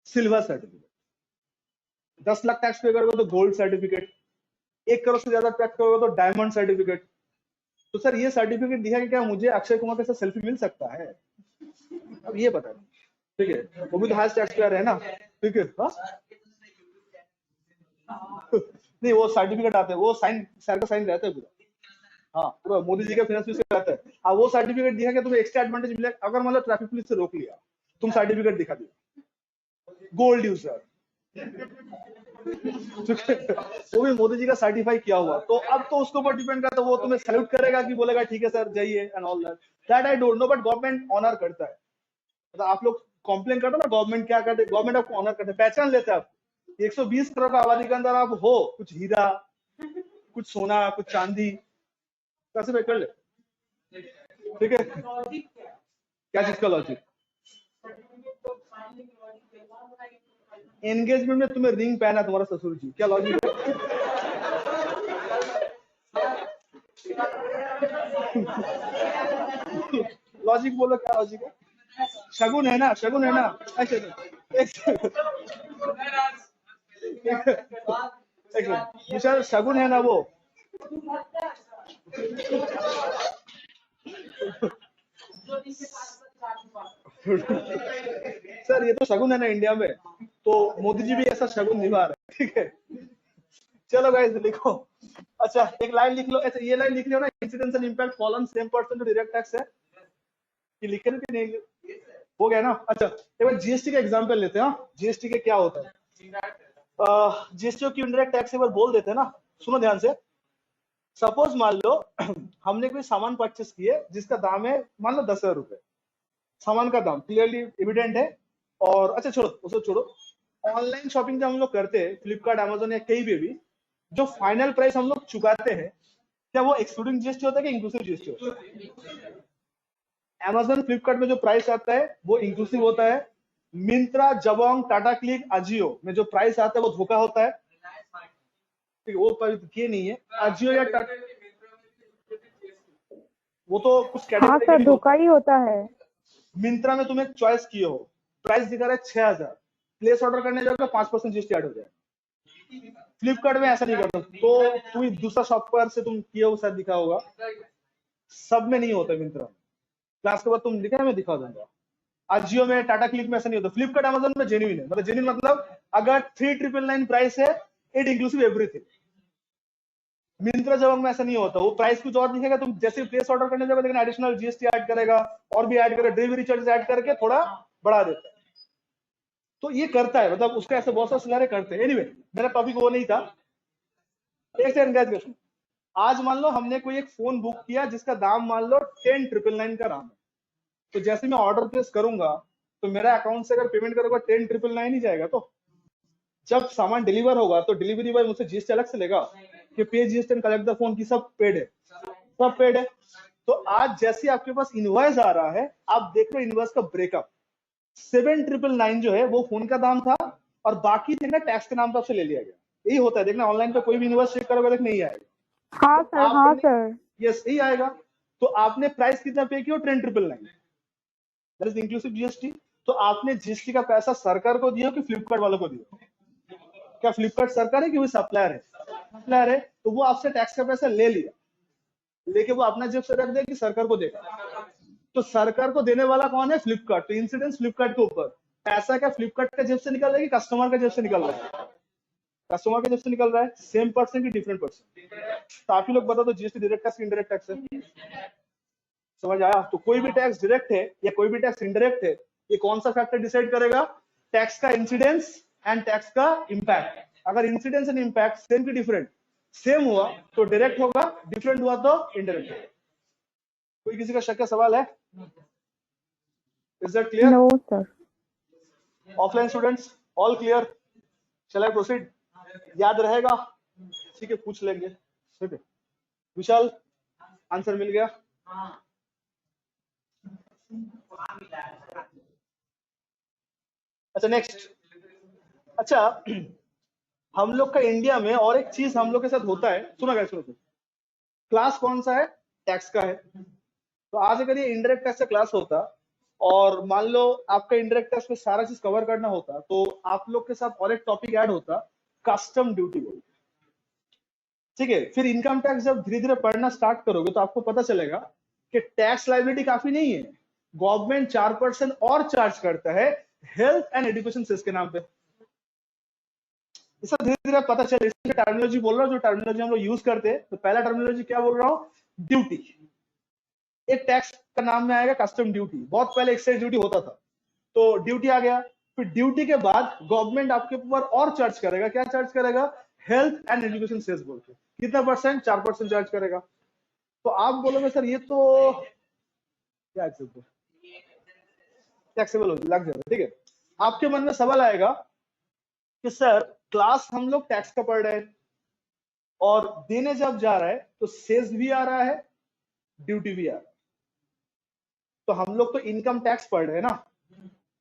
सिल्वर सर्टिफिकेट। 10 लाख टैक्स पे करोगे तो गोल्ड सर्टिफिकेट, 1 करोड़ से ज्यादा टैक्स करोगे तो डायमंड सर्टिफिकेट। तो सर ये सर्टिफिकेट दिखा कि क्या मुझे अक्षय कुमार के साथ सेल्फी मिल सकता है? अब ये बता, ठीक है, वो भी तो हाईएस्ट टैक्स पेयर है ना, ठीक है। हाँ नहीं, वो सर्टिफिकेट आता है, वो साइन, सर का साइन रहता है पूरा। हाँ, पूरा मोदी जी का फाइनेंस मिनिस्टर रहता है। हाँ, वो सर्टिफिकेट दिखा के तुम्हें एक्स्ट्रा एडवांटेज मिलेगा। अगर मतलब ट्रैफिक पुलिस से रोक लिया, तुम सर्टिफिकेट दिखा दिया, गोल्ड यूजर, वो भी मोदी जी का सर्टिफाई किया हुआ, तो अब तो उसके ऊपर डिपेंड करता है, वो तुम्हें सैल्यूट करेगा कि बोलेगा ठीक है सर जाइए and all that I don't know, but government honour करता है। मतलब आप लोग कंप्लेन करते हो ना, गवर्नमेंट क्या करते है, गवर्नमेंट आपको ऑनर करते है, पहचान लेते हैं आप। 120 करोड़ का आबादी के अंदर आप हो, कुछ हीरा, कुछ सोना, कुछ चांदी, कैसे पे कर ले, ठीक है। क्या चीज का लॉजिक? एंगेजमेंट में तुम्हें रिंग पहना तुम्हारा ससुर जी, क्या लॉजिक है? लॉजिक बोलो, क्या लॉजिक है? शगुन है ना, शगुन है ना। अच्छा एक विशाल, शगुन है ना वो। सर ये तो शगुन है ना इंडिया में, तो मोदी जी भी ऐसा शगुन निभा रहे हैं, ठीक है। चलो गाइस लिखो। अच्छा एक लाइन लिख लो, अच्छा ये लाइन लिख लो ना, incidence and impact fall on same person to direct tax है, कि लिखे ना कि नहीं? हो गया ना। अच्छा एक बार जीएसटी का एग्जांपल लेते हैं। जीएसटी के क्या होता है, जीएसटी की इनडायरेक्ट टैक्स एक बार बोल देते हैं ना, सुनो ध्यान से। सपोज मान लो हमने कोई सामान परचेस किए जिसका दाम है मान लो 10,000 रुपए, सामान का दाम क्लियरली एविडेंट है। और अच्छा छोड़ो उसको छोड़ो, ऑनलाइन शॉपिंग जब हम लोग करते हैं फ्लिपकार्ट अमेजोन या कहीं पे भी, जो फाइनल प्राइस हम लोग चुकाते हैं क्या वो एक्सक्लूडिंग जीएसटी होता है कि इंक्लूसिव जीएसटी होता है? अमेजोन फ्लिपकार्ट में जो प्राइस आता है वो इंक्लूसिव होता है। मिंत्रा, जबोंग, टाटा क्लिक, अजियो में जो प्राइस आता है वो धोखा होता है, ठीक है, वो किए नहीं है। अजियो या टाटा वो तो कुछ हाँ कैटेगरी सर, धोखा ही होता है। मिंत्रा में तुम एक चॉइस किए हो, प्राइस दिखा रहा है 6,000, प्लेस ऑर्डर करने जाओगे 5% जीएसटी ऐड हो जाए। फ्लिपकार्ट में ऐसा नहीं करता, तो कोई दूसरा शॉप पर से तुम किए हो शायद दिखा होगा, सब में नहीं होता। मिंत्रा में क्लास के बाद तुम दिखा, मैं दिखा दूंगा। अजियो में, टाटा क्लिक में ऐसा नहीं होता। फ्लिपकार्ट अमेजन में जेन्युइन है, मतलब जेन्युइन मतलब अगर 3,999 प्राइस है इट इंक्लूसिव एवरीथिंग। मिंत्रा जबंग में ऐसा नहीं होता, वो प्राइस कुछ और दिखेगा, तुम जैसे प्लेस ऑर्डर करने जाओगे लेकिन एडिशनल जीएसटी ऐड करेगा और भी ऐड करेगा, डिलीवरी चार्जेस ऐड करके थोड़ा बढ़ा देता है। तो ये करता है, मतलब उसका ऐसे बहुत सारे सिनारे करते हैं। एनीवे मेरा टॉपिक वो नहीं था। एक सेकंड, आज मान लो हमने कोई एक फोन बुक किया जिसका दाम मान लो 10,999 का दाम है, तो जैसे मैं ऑर्डर प्लेस करूंगा तो मेरा अकाउंट से अगर पेमेंट करूंगा 10,999 ही जाएगा। तो जब सामान डिलीवर होगा तो डिलीवरी बॉय मुझसे जीएसटी अलग से लेगा कि पे GST and collect the phone की, सब पेड है, सब पेड है। तो आज जैसे आपके पास इनवॉइस आ रहा है, आप देख रहे हो इनवॉइस का ब्रेकअप, 7,999 जो है वो फोन का दाम था और बाकी देखना टैक्स के नाम पर आपसे ले लिया गया। यही होता है, देखना ऑनलाइन पे कोई भी इनवॉइस चेक करोगे नहीं आएगा। हाँ सर, हाँ सर। यस यही आएगा। तो आपने प्राइस कितना पे किया? 10,999, दैट इज इंक्लूसिव जीएसटी। तो आपने जीएसटी का पैसा सरकार को दिया कि फ्लिपकार्ट वालों को दिया? क्या फ्लिपकार्ट सरकार है कि वो सप्लायर है? सप्लायर है, तो वो आपसे टैक्स का पैसा ले लिया, लेके वो अपना जेब से रख दे कि सरकार को देगा। तो सरकार को देने वाला कौन है? फ्लिपकार्ट। तो इंसिडेंस फ्लिपकार्ट के ऊपर। पैसा क्या फ्लिपकार्ट का जेब से निकल रहा है कि कस्टमर का जेब से निकल रहा है? कस्टमर का जेब से निकल रहा है। सेम पर्सन की डिफरेंट पर्सन? तो आप ही लोग बता दो GST direct tax indirect tax है? समझ आया? तो कोई भी टैक्स डायरेक्ट है या कोई भी टैक्स इनडायरेक्ट है, ये कौन सा फैक्टर डिसाइड करेगा? टैक्स का इंसिडेंस एंड टैक्स का इंपैक्ट। अगर इंसिडेंस एंड इंपैक्ट सेम की डिफरेंट, सेम हुआ तो डायरेक्ट होगा, डिफरेंट हुआ तो इनडायरेक्ट होगा। कोई किसी का शक का सवाल है? Is that clear? No sir. Offline students all clear? Shall I proceed? याद रहेगा? ठीक है, पूछ लेंगे। ठीक है विशाल, आंसर मिल गया? अच्छा नेक्स्ट। अच्छा हम लोग का इंडिया में और एक चीज हम लोग के साथ होता है, सुना गया, सुनो। क्लास कौन सा है? टैक्स का है। तो आज अगर ये इनडायरेक्ट टैक्स का क्लास होता और मान लो आपका इनडायरेक्ट टैक्स में सारा चीज कवर करना होता, तो आप लोग के साथ और एक टॉपिक ऐड होता कस्टम ड्यूटी बोलते हैं, ठीक है। फिर इनकम टैक्स जब धीरे धीरे पढ़ना स्टार्ट करोगे तो आपको पता चलेगा कि टैक्स लायबिलिटी काफी नहीं है, गवर्नमेंट 4% और चार्ज करता है हेल्थ एंड एजुकेशन सेस के नाम पे। इसका धीरे धीरे पता चले, इसकी टर्मिनोलॉजी बोल रहा हूँ, जो टर्मिनोलॉजी हम लोग यूज करते हैं। तो पहला टर्मिनोलॉजी क्या बोल रहा हूँ, ड्यूटी। एक टैक्स का नाम में आएगा कस्टम ड्यूटी, बहुत पहले एक्साइज ड्यूटी होता था, तो ड्यूटी आ गया। फिर ड्यूटी के बाद गवर्नमेंट आपके ऊपर और चार्ज करेगा, क्या चार्ज करेगा, हेल्थ एंड एजुकेशन सेस बोल के। कितना परसेंट, 4% चार्ज करेगा। तो आप बोलोगे सर ये तो क्या टैक्सेबल हो लग जाएगा, ठीक है। आपके मन में सवाल आएगा कि सर क्लास हम लोग टैक्स का पढ़ रहे हैं और देने जब जा रहा है तो सेस भी आ रहा है, ड्यूटी भी आ रहा है। तो हम लोग तो इनकम टैक्स पढ़ रहे हैं ना,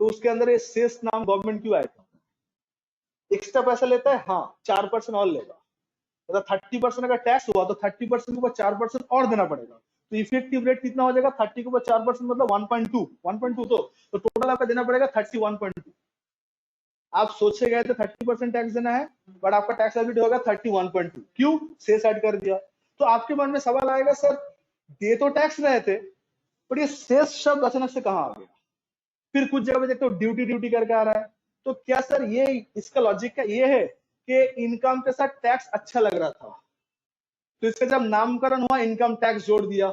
तो उसके अंदर ये सेस नाम गवर्नमेंट क्यों आएगा, एक्स्ट्रा पैसा लेता है, हाँ 4% और लेगा। मतलब 30% अगर टैक्स हुआ तो 30% के ऊपर 4% और देना पड़ेगा। तो इफेक्टिव रेट कितना हो जाएगा, 30 के ऊपर 4% मतलब 1.2 तो टोटल आपका देना पड़ेगा 31.2। आप सोचे गए तो 30% टैक्स देना है, बट आपका टैक्स लायबिलिटी होगा 31.2। क्यों, सेस ऐड कर दिया। तो आपके मन में सवाल आएगा सर दे तो टैक्स रहे थे, पर ये सेस शब्द अचानक से कहां आ गया। फिर कुछ जगह पे देखते हो ड्यूटी ड्यूटी करके आ रहा है। तो क्या सर ये इसका लॉजिक का ये है कि इनकम के साथ टैक्स अच्छा लग रहा था, तो इसका जब नामकरण हुआ इनकम टैक्स जोड़ दिया।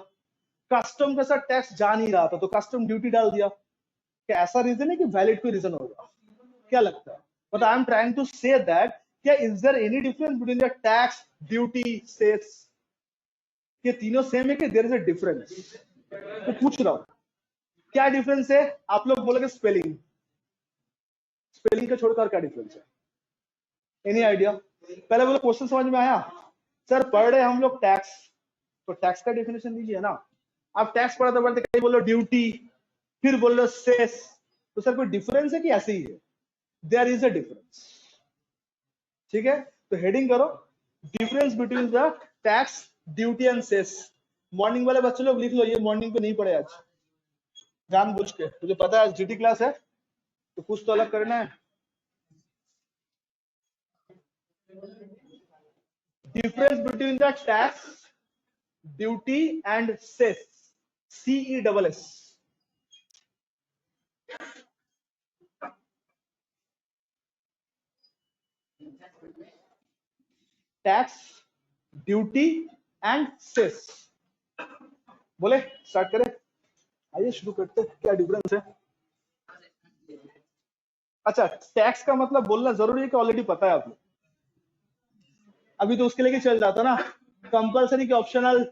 कस्टम के साथ टैक्स जा नहीं रहा था तो कस्टम ड्यूटी डाल दिया। क्या ऐसा रीजन है कि वैलिड कोई रीजन होगा, क्या लगता है। But I am trying to say that क्या is there any difference between the tax, duty, cess, ये तीनों सेम है कि देयर इज अ डिफरेंस। तो पूछ रहा हूं क्या डिफरेंस है। आप लोग बोलोगे स्पेलिंग, स्पेलिंग का छोड़कर क्या डिफरेंस है, एनी आइडिया। पहले बोलो क्वेश्चन समझ में आया। सर पढ़ रहे हम लोग टैक्स, तो टैक्स का डेफिनेशन दीजिए ना। आप टैक्स पढ़ते पढ़ते कहीं बोलो ड्यूटी, फिर बोलो सेस, तो सर कोई डिफरेंस है कि ऐसे ही है, देयर इज अ डिफरेंस, ठीक है। तो हेडिंग करो difference between the tax, duty and cess. Morning वाले बच्चे लोग लिख लो, ये मॉर्निंग पे नहीं पढ़े आज जानबूझ के, मुझे पता है आज जीटी क्लास है तो कुछ तो अलग करना है। Difference between the tax, duty and cess, CESS। Tax, duty and cess. बोले स्टार्ट करें, आइए शुरू करते हैं। क्या डिफरेंस है। अच्छा टैक्स का मतलब बोलना जरूरी है कि ऑलरेडी पता है आपको, अभी तो उसके लिए चल जाता ना, कंपलसरी के ऑप्शनल।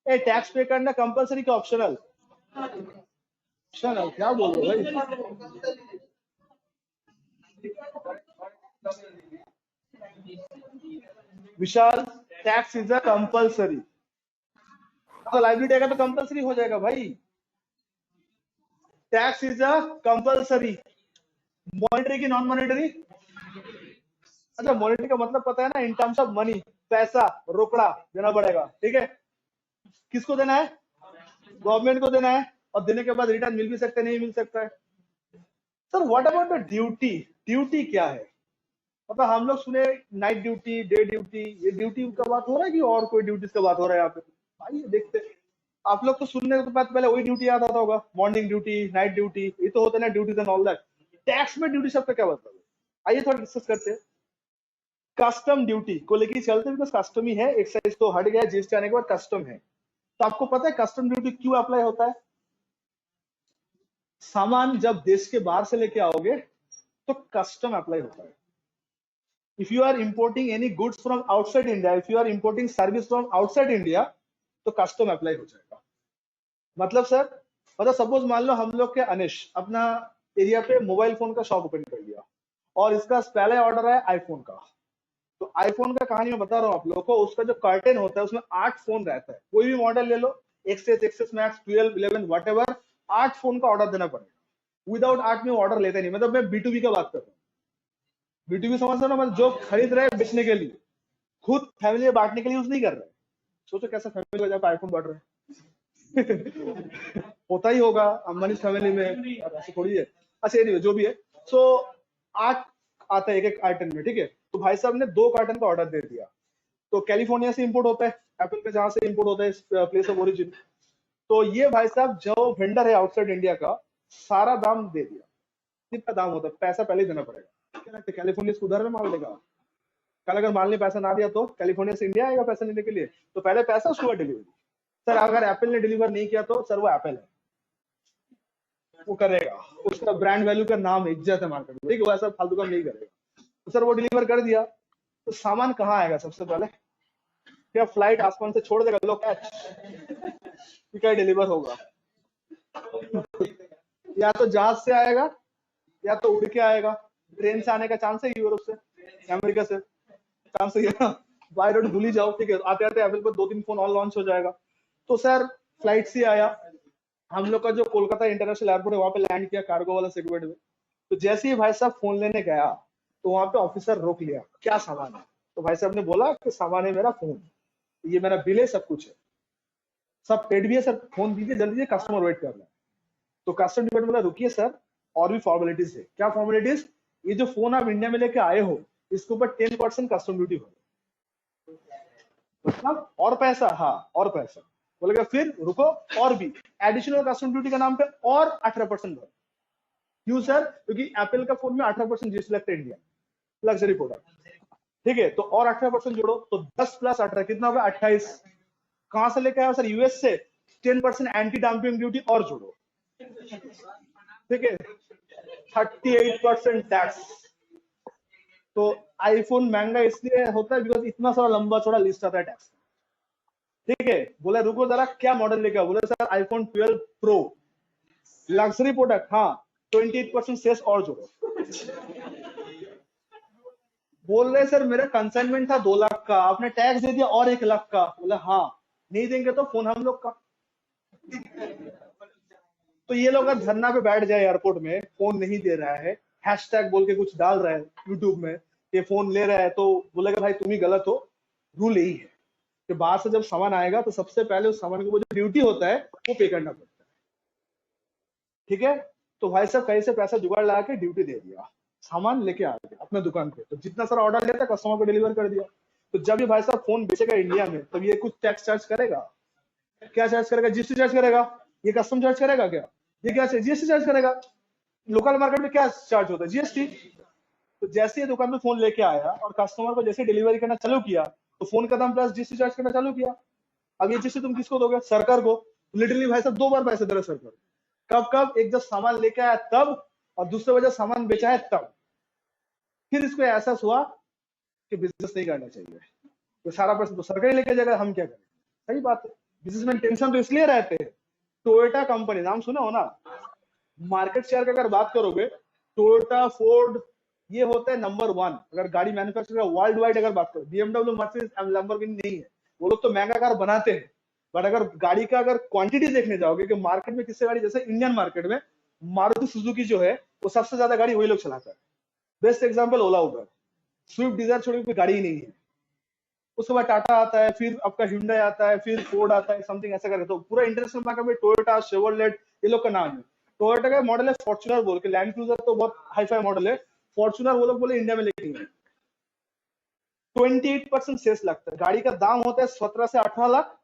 ए टैक्स पे करना कंपलसरी के ऑप्शनल, ऑप्शनल क्या बोल रहे हो भाई। विशाल टैक्स इज अ कंपलसरी, तो लाइबिलिटी आएगा तो कंपलसरी हो जाएगा भाई। Tax is a compulsory, monetary की नॉन मॉनिटरी। अच्छा मॉनिटरी का मतलब पता है ना, इन टर्म्स ऑफ मनी, पैसा रोकड़ा देना पड़ेगा, ठीक है। किसको देना है, गवर्नमेंट को देना है, और देने के बाद रिटर्न मिल भी सकता है, नहीं मिल सकता है। Sir what about the duty, duty क्या है। मतलब हम लोग सुने नाइट ड्यूटी, डे ड्यूटी, ये ड्यूटी का बात हो रहा है कि और कोई ड्यूटीज का बात हो रहा है यहाँ पे, आइए देखते हैं। आप लोग तो सुनने के बाद पहले वही ड्यूटी याद आता होगा, मॉर्निंग ड्यूटी, नाइट ड्यूटी, ये तो होता है ना duties and all that. Tax में ड्यूटी शब्द का क्या मतलब है, आइए थोड़ा डिस्कस करते हैं। कस्टम ड्यूटी को लेकर चलते हैं, बिकॉज कस्टम ही है, एक्साइज तो हट गया, जीएसटी आने के बाद कस्टम है। तो आपको पता है कस्टम ड्यूटी क्यों अप्लाई होता है। सामान जब देश के बाहर से लेके आओगे तो कस्टम अप्लाई होता है। If you are importing any goods from outside India, if you are importing service from outside India, तो कस्टम अप्लाई हो जाएगा। मतलब सर, मतलब सपोज मान लो हम लोग के अनिश अपना एरिया पे मोबाइल फोन का शॉप ओपन कर लिया और इसका पहले ऑर्डर है आईफोन का। तो आईफोन का कहानी मैं बता रहा हूँ आप लोगों को, उसका जो कर्टेन होता है उसमें 8 फोन रहता है, कोई भी मॉडल ले लो, XS, XS Max, 12, 11 whatever, 8 phone का ऑर्डर देना पड़ेगा। विदाउट 8 में ऑर्डर लेते नहीं। मतलब मैं B2B का बात कर रहा हूँ, B2B समझ रहे हो ना, मतलब जो खरीद रहे हैं बेचने के लिए, खुद फैमिली में बांटने के लिए यूज नहीं कर रहे। सोचो कैसा फैमिली हो जाए आईफोन बांट रहे हैं होता ही होगा अंबानी फैमिली में, ऐसे थोड़ी है। अच्छा anyway, जो भी है, सो 8 आता है एक एक आइटम में, ठीक है। तो भाई साहब ने 2 कार्टन का ऑर्डर दे दिया। तो कैलिफोर्निया से इंपोर्ट होता है एप्पल का, जहां से इंपोर्ट होता है प्लेस ऑफ ओरिजिन। तो ये भाई साहब जो वेंडर है आउटसाइड इंडिया का, सारा दाम दे दिया। कितना दाम होता है, पैसा पहले ही देना पड़ेगा। क्या लगता है कैलिफोर्निया से उधार में माल देगा? कल अगर माल ने पैसा ना दिया तो कैलिफोर्निया से इंडिया आएगा पैसा लेने के लिए, तो पहले पैसा उसके बाद डिलीवरी। सर अगर एप्पल ने डिलीवर नहीं किया तो सर वो एप्पल है, वो करेगा, उसका ब्रांड वैल्यू का नाम इज्जत है मार्केट में, ठीक है, वो ऐसा फालतू काम नहीं करेगा। तो सर वो डिलीवर कर दिया, तो सामान कहाँ आएगा सबसे पहले? क्या फ्लाइट आसमान से छोड़ देगा लो कैच, क्या डिलीवर होगा? या तो जहाज से आएगा या तो उड़ के आएगा। ट्रेन से आने का चांस है यूरोप से, अमेरिका से चांस है, बाय रोड भूल ही जाओ, ठीक है। आते आते एप्पल पर 2-3 फोन और लॉन्च हो जाएगा। तो सर फ्लाइट से आया, हम लोग का जो कोलकाता इंटरनेशनल एयरपोर्ट है वहां पे लैंड किया कार्गो वाला सेगमेंट में। तो जैसे ही भाई साहब फोन लेने गया तो वहां पे ऑफिसर रोक लिया, क्या सामान है? तो भाई साहब ने बोला कि सामान है मेरा फोन, ये मेरा बिल है, सब कुछ है, सब पेड भी है सर, फोन दीजिए जल्दी, कस्टमर वेट कर रहा है। तो कस्टमर डिपार्टमेंट बोला रुकिए सर, और भी फॉर्मेलिटीज है। क्या फॉर्मेलिटीज? ये जो फोन आप इंडिया में लेके आए हो इसके ऊपर 10% कस्टम ड्यूटी हो, मतलब और पैसा, हाँ और पैसा। बोलेगा फिर रुको, और भी एडिशनल कस्टम ड्यूटी के नाम पे और 18% भरो। क्यों सर? क्योंकि एप्पल का फोन में 18% जीएसटी लगता है इंडिया, लग्जरी प्रोडक्ट, ठीक है। तो और 18% जोड़ो तो 10 + 18 कितना होगा? 28। कहां से लेके आया सर? यूएस से। 10% एंटी डंपिंग ड्यूटी और जोड़ो, ठीक है, 38% टैक्स। तो आईफोन महंगा इसलिए होता है बिकॉज इतना सारा लंबा चौड़ा लिस्ट आता है टैक्स, ठीक है। बोले रुको जरा, क्या मॉडल लेके आओ? बोले sir iPhone 12 pro, luxury product, हाँ 28% सेस और जोड़ो। बोल रहे सर मेरा कंसाइनमेंट था 2 लाख का, आपने टैक्स दे दिया और 1 लाख का। बोले हाँ, नहीं देंगे तो फोन हम लोग का। तो ये लोग धरना पे बैठ जाए एयरपोर्ट में, फोन नहीं दे रहा है, हैशटैग बोल के कुछ डाल रहा है यूट्यूब में, ये फोन ले रहा है, तो बोलेगा भाई तुम ही गलत हो। रूल यही है कि बाहर से जब सामान आएगा तो सबसे पहले उस सामान को जो ड्यूटी होता है वो पे करना पड़ता है, ठीक है। तो भाई साहब कहीं से पैसा जुगाड़ लगा के ड्यूटी दे दिया, सामान लेके आ गया अपने दुकान पे। तो जितना सारा ऑर्डर लेता कस्टमर को डिलीवर कर दिया। तो जब ये भाई साहब फोन बेचेगा इंडिया में तब ये कुछ टैक्स चार्ज करेगा? क्या चार्ज करेगा? जीएसटी चार्ज करेगा। ये कस्टम चार्ज करेगा क्या? ये क्या जीएसटी चार्ज करेगा? लोकल मार्केट में क्या चार्ज होता है? जीएसटी। तो जैसे ये दुकान पे फोन लेके आया और कस्टमर को जैसे डिलीवरी करना चालू किया तो फोन का दाम प्लस जीएसटी चार्ज करना चालू किया। अब ये जीएसटी तुम किसको दोगे? सरकार को। लिटरली भाई साहब 2 बार पैसे दे रहे सरकार। कब कब? एक जब सामान लेके आया तब, और दूसरे वजह सामान बेचा है तब। फिर इसको एहसास हुआ कि बिजनेस नहीं करना चाहिए, तो सारा पैसा तो सरकार ही लेके जाएगा, हम क्या करें? सही बात है। बिजनेसमैन टेंशन तो इसलिए रहते हैं। टोयोटा कंपनी नाम सुना हो ना? मार्केट शेयर की अगर बात करोगे, टोयोटा, फोर्ड, ये होता है नंबर 1 अगर गाड़ी मैन्युफैक्चर वर्ल्ड वाइड अगर बात करो। बीएमडब्ल्यू, मर्सिडीज, लैम्बोर्गिनी नहीं है, वो लोग तो महंगा कार बनाते हैं, बट अगर गाड़ी का अगर क्वांटिटी देखने जाओगे कि मार्केट में किससे गाड़ी, जैसे इंडियन मार्केट में मारुति सुजुकी जो है वो सबसे ज्यादा गाड़ी वही लोग चलाता है। बेस्ट एग्जांपल ओला उबर। स्विफ्ट डिजायर छोड़ के कोई गाड़ी ही नहीं है। उसके बाद टाटा आता है, फिर आपका hyundai आता है, फिर फोर्ड आता है, समथिंग ऐसा करके। तो पूरा इंटरनेशनल मार्केट में टोयोटा, शेवरलेट, ये लोग का नाम है। टोयोटा का मॉडल है फॉर्च्यूनर बोल के, लैंड क्रूजर तो बहुत हाई फाई मॉडल है, फॉर्च्यूनर वो लोग बोले इंडिया में लेके 28% सेल्स लगता है। गाड़ी का दाम होता है 17 से 18 लाख,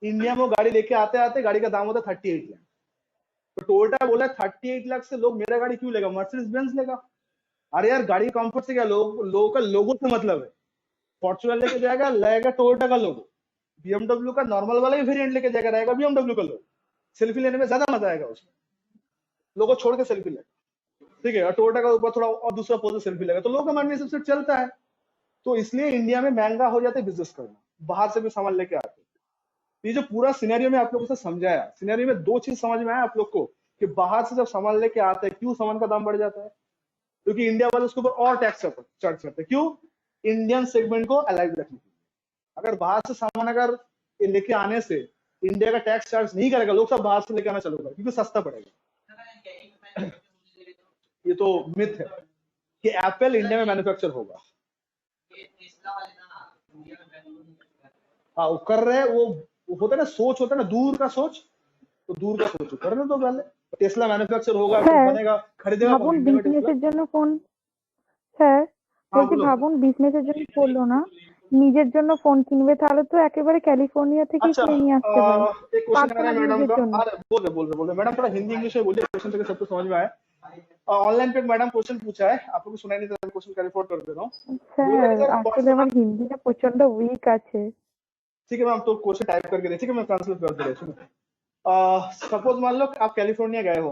इंडिया में गाड़ी लेके आते आते गाड़ी का दाम होता है 38 लाख। तो टोयोटा बोला 38 लाख से लोग मेरा गाड़ी क्यों लेगा, मर्सिडीज बेंज लेगा। अरे यार गाड़ी कंफर्ट से क्या, लोगों का लोगो से मतलब है। फॉर्च्यूनर लेके जाएगा, लाएगा टोयोटा का लोगो। बीएमडब्ल्यू का नॉर्मल वाला ही वेरिएंट लेके जाएगा, रहेगा बीएमडब्ल्यू का लोगो। सेल्फी लेने में ज्यादा मजा आएगा उसमें, लोगो छोड़ के सेल्फी लेगा, ठीक है। और टोयोटा का ऊपर थोड़ा और दूसरा पोज सेल्फी लेगा, तो लोगों का माइंड में सबसे चलता है। तो इसलिए इंडिया में महंगा हो जाता है बिजनेस करना, बाहर से भी सामान लेके आते। ये जो पूरा सिनेरियो में आप लोगों से समझाया, सिनेरियो में 2 चीज समझ में आया आप लोग को कि बाहर से जब सामान लेके आते हैं क्यों सामान का दाम बढ़ जाता है, क्योंकि इंडिया वाले उसके ऊपर और टैक्स चार्ज करते हैं। क्यों? इंडियन सेगमेंट को अलाइव रखने के लिए। अगर बाहर से सामान अगर लेके आने से इंडिया का टैक्स चार्ज नहीं करेगा, लोग सब बाहर से लेके आना चालू करेंगे क्योंकि सस्ता पड़ेगा। ये तो मिथ है कि एप्पल इंडिया में मैन्युफैक्चर होगा। हाँ वो कर रहे हैं, वो होता है ना, सोच होता है ना, दूर का सोच, तो दूर का सोच कर रहे तो पहले टेस्ला मैन्युफैक्चर होगा, बनेगा, खरीदेगा ভাবুন বিজনেসের জন্য ফোন স্যার, हाँ বলছি बोलो। ভাবুন বিজনেসের জন্য করলো না, নিজের জন্য ফোন কিনবে, তাহলে তো একেবারে ক্যালিফোর্নিয়া থেকেই अच्छा কিনে নিয়ে আসতে পারে एक क्वेश्चन आ रहा পার্সোনাल है मैडम ইউজের का। জন্য। अरे बोल रहे मैडम, थोड़ा हिंदी इंग्लिश में बोलिए, क्वेश्चन तक सबको समझ में आया। ऑनलाइन पे मैडम क्वेश्चन पूछा है, आप लोगों को सुनाई नहीं, तो क्वेश्चन क्लैरिफाई कर दे रहा हूँ। बोला স্যার कि सर আসলে আমার पर्सनल, হিন্দিটা প্রচন্ড উইক আছে। ठीक है मैम, तो क्वेश्चन टाइप करके दे, ठीक है मैं ट्रांसलेट कर दे रहा हूँ। सपोज मान लो कि आप कैलिफोर्निया गए हो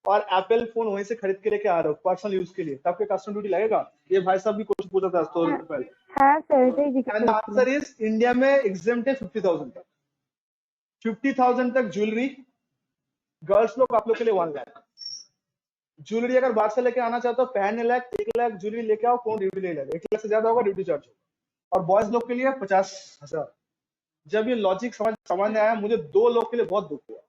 और एप्पल फोन वहीं से खरीद के लेके आ रहे हो पर्सनल यूज के लिए, तो आपके कस्टम ड्यूटी लगेगा? ये भाई साहब भी क्वेश्चन पूछा था तो হ্যাঁ पहले। হ্যাঁ স্যার, এটাই জিজ্ঞেস एंड করছিলাম। आंसर इज इंडिया में एग्जाम्प्ट है 50,000 तक। 50,000 तक ज्वेलरी, गर्ल्स लोग आप लोग के लिए 1 लाख। ज्वेलरी अगर बाहर से लेके आना चाहते हो पहनने लायक 1 लाख ज्वेलरी लेके आओ, कौन ड्यूटी नहीं लगेगा, 1 लाख से ज्यादा होगा ड्यूटी चार्ज होगा। और बॉयज लोग के लिए 50,000। जब ये लॉजिक समझ में आया, मुझे 2 लोग के लिए बहुत दुख हुआ।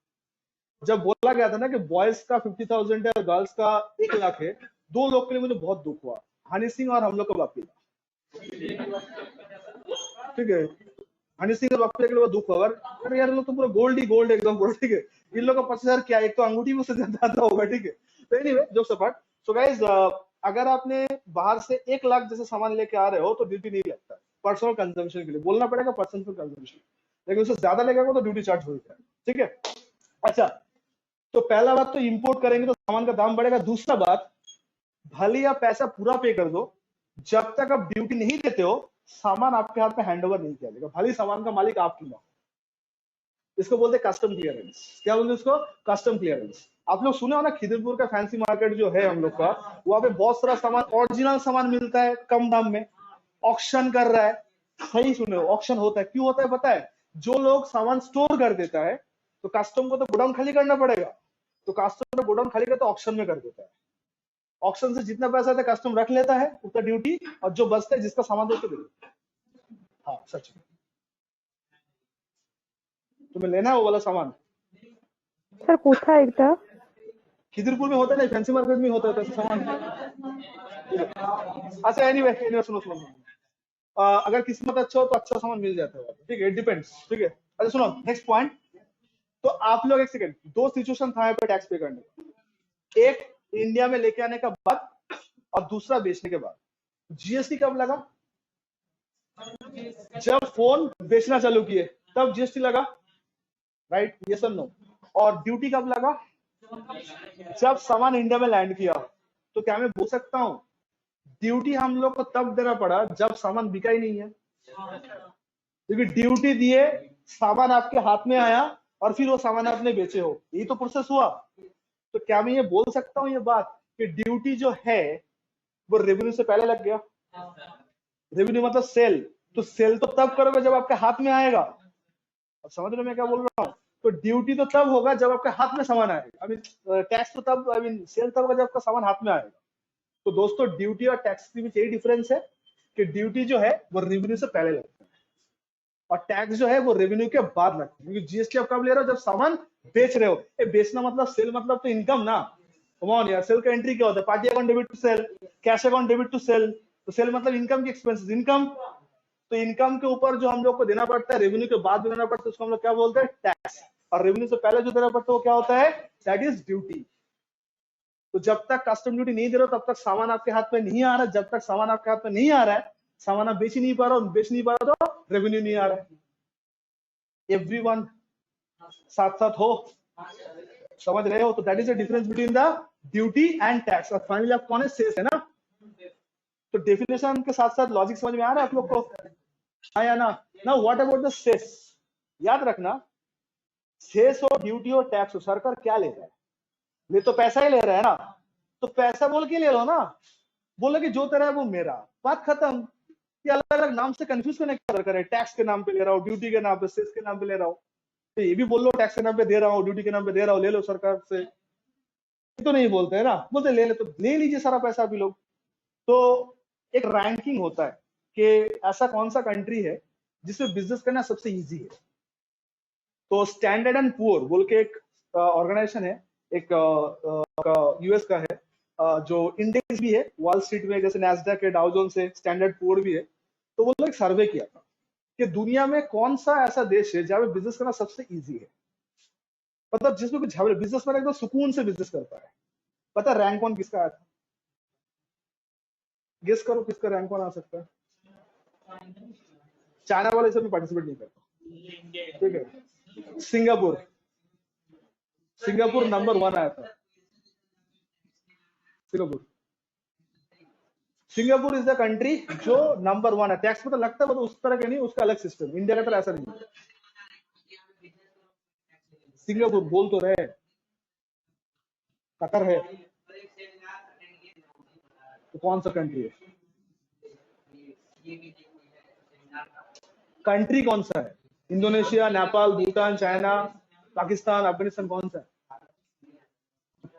जब बोला गया था ना कि बॉयज का 50,000 है और गर्ल्स का 1 लाख है, 2 लोग के लिए मुझे बहुत दुख हुआ, हनी सिंह और हम लोग का बापी। ठीक है, हनी सिंह और बापी के लिए बहुत दुख हुआ। अरे यार, लोग तो पूरा गोल्ड ही गोल्ड एकदम पूरा, ठीक है। इन लोगों का 50,000 क्या, एक तो अंगूठी में उससे ज्यादा होगा, ठीक है। तो anyway, jokes apart, so guys, अगर आपने बाहर से 1 लाख जैसे सामान लेके आ रहे हो तो ड्यूटी नहीं लगता, पर्सनल कंजम्पशन के लिए बोलना पड़ेगा, पर्सनल कंजम्पशन। लेकिन उससे ज्यादा लगेगा तो ड्यूटी चार्ज होगा, ठीक है। अच्छा, तो पहला बात तो इंपोर्ट करेंगे तो सामान का दाम बढ़ेगा। दूसरा बात, भले आप पैसा पूरा पे कर दो, जब तक आप ड्यूटी नहीं देते हो सामान आपके हाथ में हैंडओवर नहीं किया जाएगा, भले सामान का मालिक आप क्यों ना हो। इसको बोलते हैं कस्टम क्लियरेंस। क्या बोलते हैं इसको? Custom clearance. आप लोग सुने हो ना, खिदरपुर का फैंसी मार्केट जो है हम लोग का, वहां पे बहुत सारा सामान, ओरिजिनल सामान मिलता है कम दाम में, ऑक्शन कर रहा है। सही सुने हो, ऑक्शन होता है। क्यों होता है पता है? जो लोग सामान स्टोर कर देता है तो कस्टम को तो गोडाउन खाली करना पड़ेगा, तो कस्टम गोडाउन खाली करता है, ऑक्शन में कर देता है। ऑक्शन से जितना पैसा आता है कस्टम रख लेता है, उतना ड्यूटी, और जो बचता है जिसका सामान देते दे देता है। हाँ सच में, तुम्हें लेना है वो वाला सामान, স্যার কোথায় এটা? खिदरपुर में होता है ना, फैंसी मार्केट में होता है ऐसा सामान। अच्छा एनीवे सुनो सुनो सुनो। अगर किस्मत अच्छा हो तो अच्छा सामान मिल जाता है, ठीक है, इट डिपेंड्स, ठीक है। अच्छा सुनो, नेक्स्ट पॉइंट। तो आप लोग एक सेकंड, 2 सिचुएशन था यहाँ पे टैक्स पे करने का। एक इंडिया में लेके आने का बाद, और दूसरा बेचने के बाद। जीएसटी कब लगा? जब फोन बेचना चालू किए तब जीएसटी लगा, राइट? यस और नो? और ड्यूटी कब लगा? जब सामान इंडिया में लैंड किया। तो क्या मैं बोल सकता हूं ड्यूटी हम लोग को तब देना पड़ा जब सामान बिका ही नहीं है? क्योंकि ड्यूटी दिए, सामान आपके हाथ में आया, और फिर वो सामान आपने बेचे हो, यही तो प्रोसेस हुआ। तो क्या मैं ये बोल सकता हूँ ये बात कि ड्यूटी जो है वो रेवेन्यू से पहले लग गया? रेवेन्यू मतलब सेल, तो सेल तो तब करोगे जब आपके हाथ में आएगा। अब समझ रहे हो मैं क्या बोल रहा हूँ? तो ड्यूटी तो तब होगा जब आपके हाथ में सामान आएगा, आई मीन टैक्स तो तब, आई मीन सेल तब होगा जब आपका सामान हाथ में आएगा। तो दोस्तों, ड्यूटी और टैक्स के बीच यही डिफरेंस है कि ड्यूटी जो है वो रेवेन्यू से पहले लगता है, और टैक्स जो है वो रेवेन्यू के बाद लगता है। क्योंकि जीएसटी आप कब ले रहे हो? जब सामान बेच रहे हो। बेचना मतलब, सेल मतलब तो इनकम ना। कम ऑन यार, सेल का एंट्री क्या होता है? Party account debit to sale, cash account debit to sale. तो सेल मतलब इनकम की एक्सपेंसेस, इनकम। तो इनकम के ऊपर जो हम लोग को देना पड़ता है, रेवेन्यू के बाद देना पड़ता है, उसको हम लोग क्या बोलते हैं? टैक्स। और रेवेन्यू से पहले जो देना पड़ता है वो क्या होता है? That is duty. तो जब तक कस्टम ड्यूटी नहीं दे रहे हो तब तक सामान आपके हाथ में नहीं आ रहा है। जब तक सामान आपके हाथ में नहीं आ रहा है, सामान आप बेच ही नहीं पा रहे हो, बेच नहीं पा रहे हो तो रेवेन्यू नहीं आ रहा है। एवरीवन साथ साथ हो, समझ रहे हो? तो that is the difference between the duty and tax. और फाइनली आप कौन है? सेल्स है ना। तो डेफिनेशन के साथ साथ लॉजिक समझ में आ रहा है आप लोग को? हाँ या ना? Now what about the cess? याद रखना, सेस हो, ड्यूटी हो, टैक्स हो, सरकार क्या ले रहा है? ले तो पैसा ही ले रहा है ना। तो पैसा बोल के ले लो ना, बोलो कि जो तेरा है वो मेरा, बात खत्म। ये अलग अलग नाम से कंफ्यूज करने की सरकार है, टैक्स के नाम पे ले रहा हूँ, ड्यूटी के नाम पे, सेस के नाम पे ले रहा हूँ। तो ये भी बोल लो टैक्स के नाम पे दे रहा हूँ, ड्यूटी के नाम पे दे रहा हूँ, ले लो सरकार से। ये तो नहीं बोलते है ना, बोलते ले ले, तो ले लीजिए सारा पैसा भी लोग। तो एक रैंकिंग होता है कि ऐसा कौन सा कंट्री है जिसमें बिजनेस करना सबसे इजी है। तो स्टैंडर्ड एंड पुअर बोल के एक ऑर्गेनाइजेशन है, एक यूएस का है, जो इंडेक्स भी है वॉल स्ट्रीट में, जैसे नैस्डैक है, डाउ जोन्स है, स्टैंडर्ड पुअर भी है। तो वो लोग एक सर्वे किया था कि दुनिया में कौन सा ऐसा देश है जहां पे बिजनेस करना सबसे इजी है, मतलब जिसमें कुछ झगड़े, बिजनेस में एकदम सुकून से बिजनेस करता है। पता रैंक कौन किसका आया था? गेस करो किसका रैंक कौन आ सकता है। चाइना वाले इसमें पार्टिसिपेट नहीं करता, ठीक है। सिंगापुर, सिंगापुर नंबर 1 आया था। Singapore, Singapore is the country जो नंबर 1 है। टैक्स में तो लगता है तो उस तरह के नहीं, उसका अलग सिस्टम। इंडिया का तरह ऐसा नहीं है। सिंगापुर बोल तो रहे, कतर है तो कौन सा कंट्री है? कंट्री कौन सा है? इंडोनेशिया, नेपाल, भूटान, चाइना, पाकिस्तान, अफगानिस्तान, कौन सा है?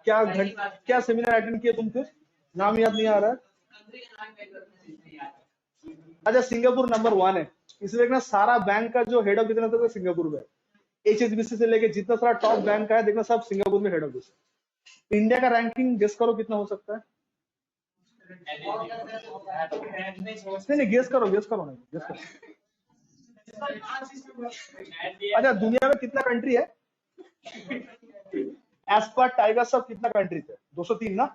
क्या सेमिनार अटेंड किया तुम? फिर नाम याद नहीं आ रहा है। अच्छा, सिंगापुर नंबर 1 है। इसलिए देखना सारा बैंक का जो हेड ऑफिस है तो सिंगापुर में। HSBC से लेके जितना सारा टॉप बैंक का है देखना सब सिंगापुर में हेड ऑफिस। इंडिया का रैंकिंग गेस करो कितना हो सकता है? नहीं गेस करो, गेस करो, नहीं गेस करो। अच्छा, दुनिया में कितना कंट्री है? एज पर टाइगर सब कितना कंट्री थे? 203 ना?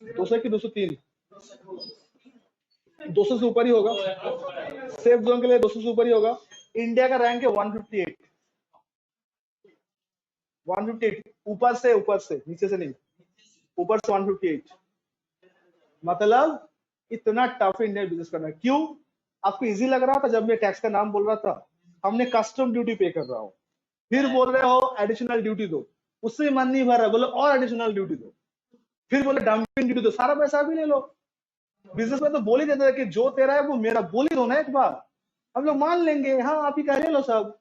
200 की 203? 200 से ऊपर ही होगा। सेफ जोन के लिए 200 से ऊपर ही होगा। इंडिया का रैंक है 158। 158 ऊपर से नीचे से नहीं, ऊपर से 158। मतलब इतना टफ इंडिया बिजनेस करना है। क्यों? आपको इजी लग रहा था जब मैं टैक्स का नाम बोल रहा था? हमने कस्टम ड्यूटी पे कर रहा हूं, फिर बोल रहे हो एडिशनल ड्यूटी दो, उससे मन नहीं भर रहा, बोलो और एडिशनल ड्यूटी दो, फिर बोले डंपिंग ड्यूटी दो, सारा पैसा भी ले लो। बिजनेस में तो बोल ही देते हैं कि जो तेरा है वो मेरा, बोल ही दो ना एक बार, हम लोग मान लेंगे, हाँ आप ही कह रहे लो सब।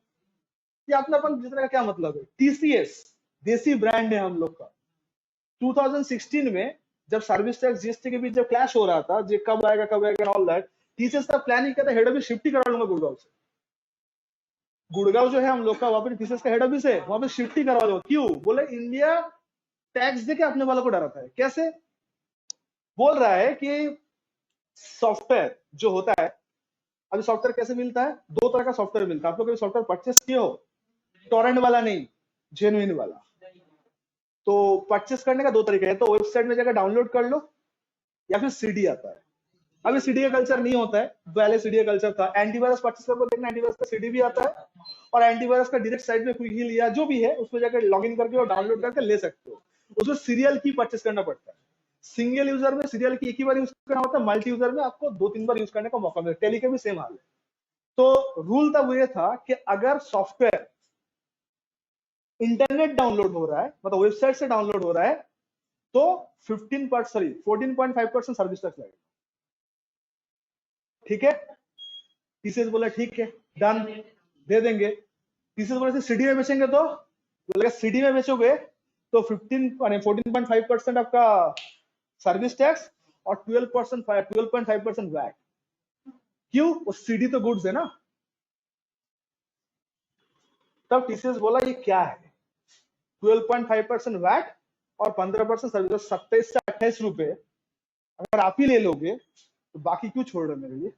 ये अपनापन जितना का क्या मतलब है? TCS देसी ब्रांड है हम लोग का। 2016 में जब सर्विस टैक्स GST के बीच जब क्लैश हो रहा था, जो कब आएगा ऑल दैट, TCS का प्लानिंग किया था हेड ऑफिस शिफ्ट ही करा लूंगा गुड़गांव से। गुड़गांव जो है हम लोग का, वहां पे TCS का हेड ऑफिस है, वहां पे शिफ्ट ही करवा दो। क्यों? बोले इंडिया टैक्स देके अपने वालों को डराता है। कैसे? बोल रहा है कि सॉफ्टवेयर जो होता है, अभी सॉफ्टवेयर कैसे मिलता है? 2 तरह का सॉफ्टवेयर मिलता है। आप लोग कभी सॉफ्टवेयर परचेस किए हो? टोरेंट वाला नहीं, जेन्युइन वाला। तो परचेस करने का 2 तरीका है, तो वेबसाइट में जाकर डाउनलोड कर लो या फिर CD आता है। अभी CD का कल्चर नहीं होता है, पहले CD का कल्चर था। एंटीवायरस परचेस करके देखना, एंटीवायरस का CD भी आता है, और एंटीवायरस का डायरेक्ट साइट में क्विक हील या जो भी है उसमें जाकर लॉगिन करके और डाउनलोड करके ले सकते हो। उसमें सीरियल की परचेस करना पड़ता है। सिंगल यूजर में सीरियल की एक ही बार यूज करना होता है, मल्टी यूजर में आपको 2-3 बार यूज करने का मौका मिलता है। टेली का भी सेम हाल है। तो रूल तब ये था कि अगर सॉफ्टवेयर इंटरनेट डाउनलोड हो रहा है, मतलब वेबसाइट से डाउनलोड हो रहा है, तो 14.5% सर्विस टैक्स लगेगा। ठीक है? TCS बोला ठीक है, डन, दे देंगे। TCS बोला CD में बेचेंगे तो बोलेगा CD में बेचोगे तो 14.5% आपका सर्विस टैक्स और 12.5% वैट। क्यों? वो CD तो गुड्स है ना। तब TCS बोला ये क्या है? 12.5% वैट और 15% सर्विस, 27 से 28 रुपए अगर आप ही ले लोगे तो बाकी क्यों छोड़ रहे मेरे लिए?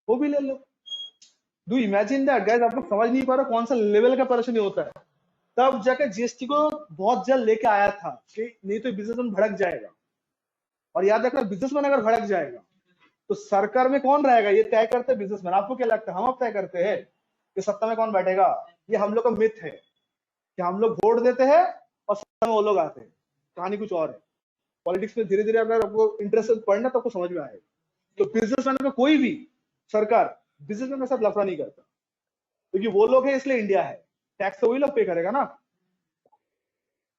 वो भी ले लो। Do imagine that guys? आप लोग समझ नहीं पा रहे कौन सा लेवल का परेशानी होता है। तब जाकर GST को बहुत जल्द लेके आया था कि नहीं तो बिजनेसमैन भड़क जाएगा। और याद रखना, बिजनेसमैन अगर भड़क जाएगा तो सरकार में कौन रहेगा ये तय करते हैं बिजनेसमैन। आपको क्या लगता है हम अब तय करते हैं कि सत्ता में कौन बैठेगा? ये हम लोग का मिथ है कि हम लोग वोट देते हैं और सत्ता में वो लोग आते हैं। कहानी कुछ और है। पॉलिटिक्स में धीरे धीरे अगर आपको इंटरेस्ट पढ़ना तो आपको समझ में आएगा। तो बिजनेसमैन में कोई भी सरकार बिजनेसमैन के साथ लफड़ा नहीं करता, क्योंकि वो लोग है इसलिए इंडिया है। टैक्स तो वही लोग पे करेगा ना,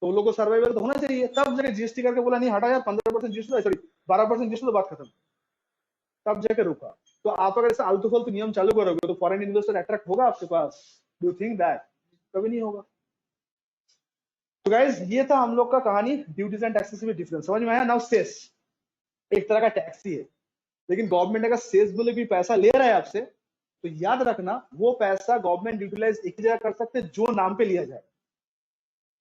तो वो लोग को सर्वाइवल तो होना चाहिए। तब जाके GST करके बोला नहीं हटा यार 15% GST, सॉरी 12% GST, तो बात खत्म। तब जाके रुका। तो आप अगर ऐसा आलतू फालतू नियम चालू करोगे तो फॉरेन इन्वेस्टर अट्रैक्ट होगा आपके पास? Do think that? कभी नहीं होगा। तो गाइस ये था हम लोग का कहानी, ड्यूटीज एंड टैक्सेस में डिफरेंस। समझ में आया? नाउ सेस एक तरह का टैक्स ही है, लेकिन गवर्नमेंट अगर सेस बोले भी पैसा ले रहा है आपसे, तो याद रखना वो पैसा गवर्नमेंट यूटिलाइज एक ही जगह कर सकते हैं जो नाम पे लिया जाए।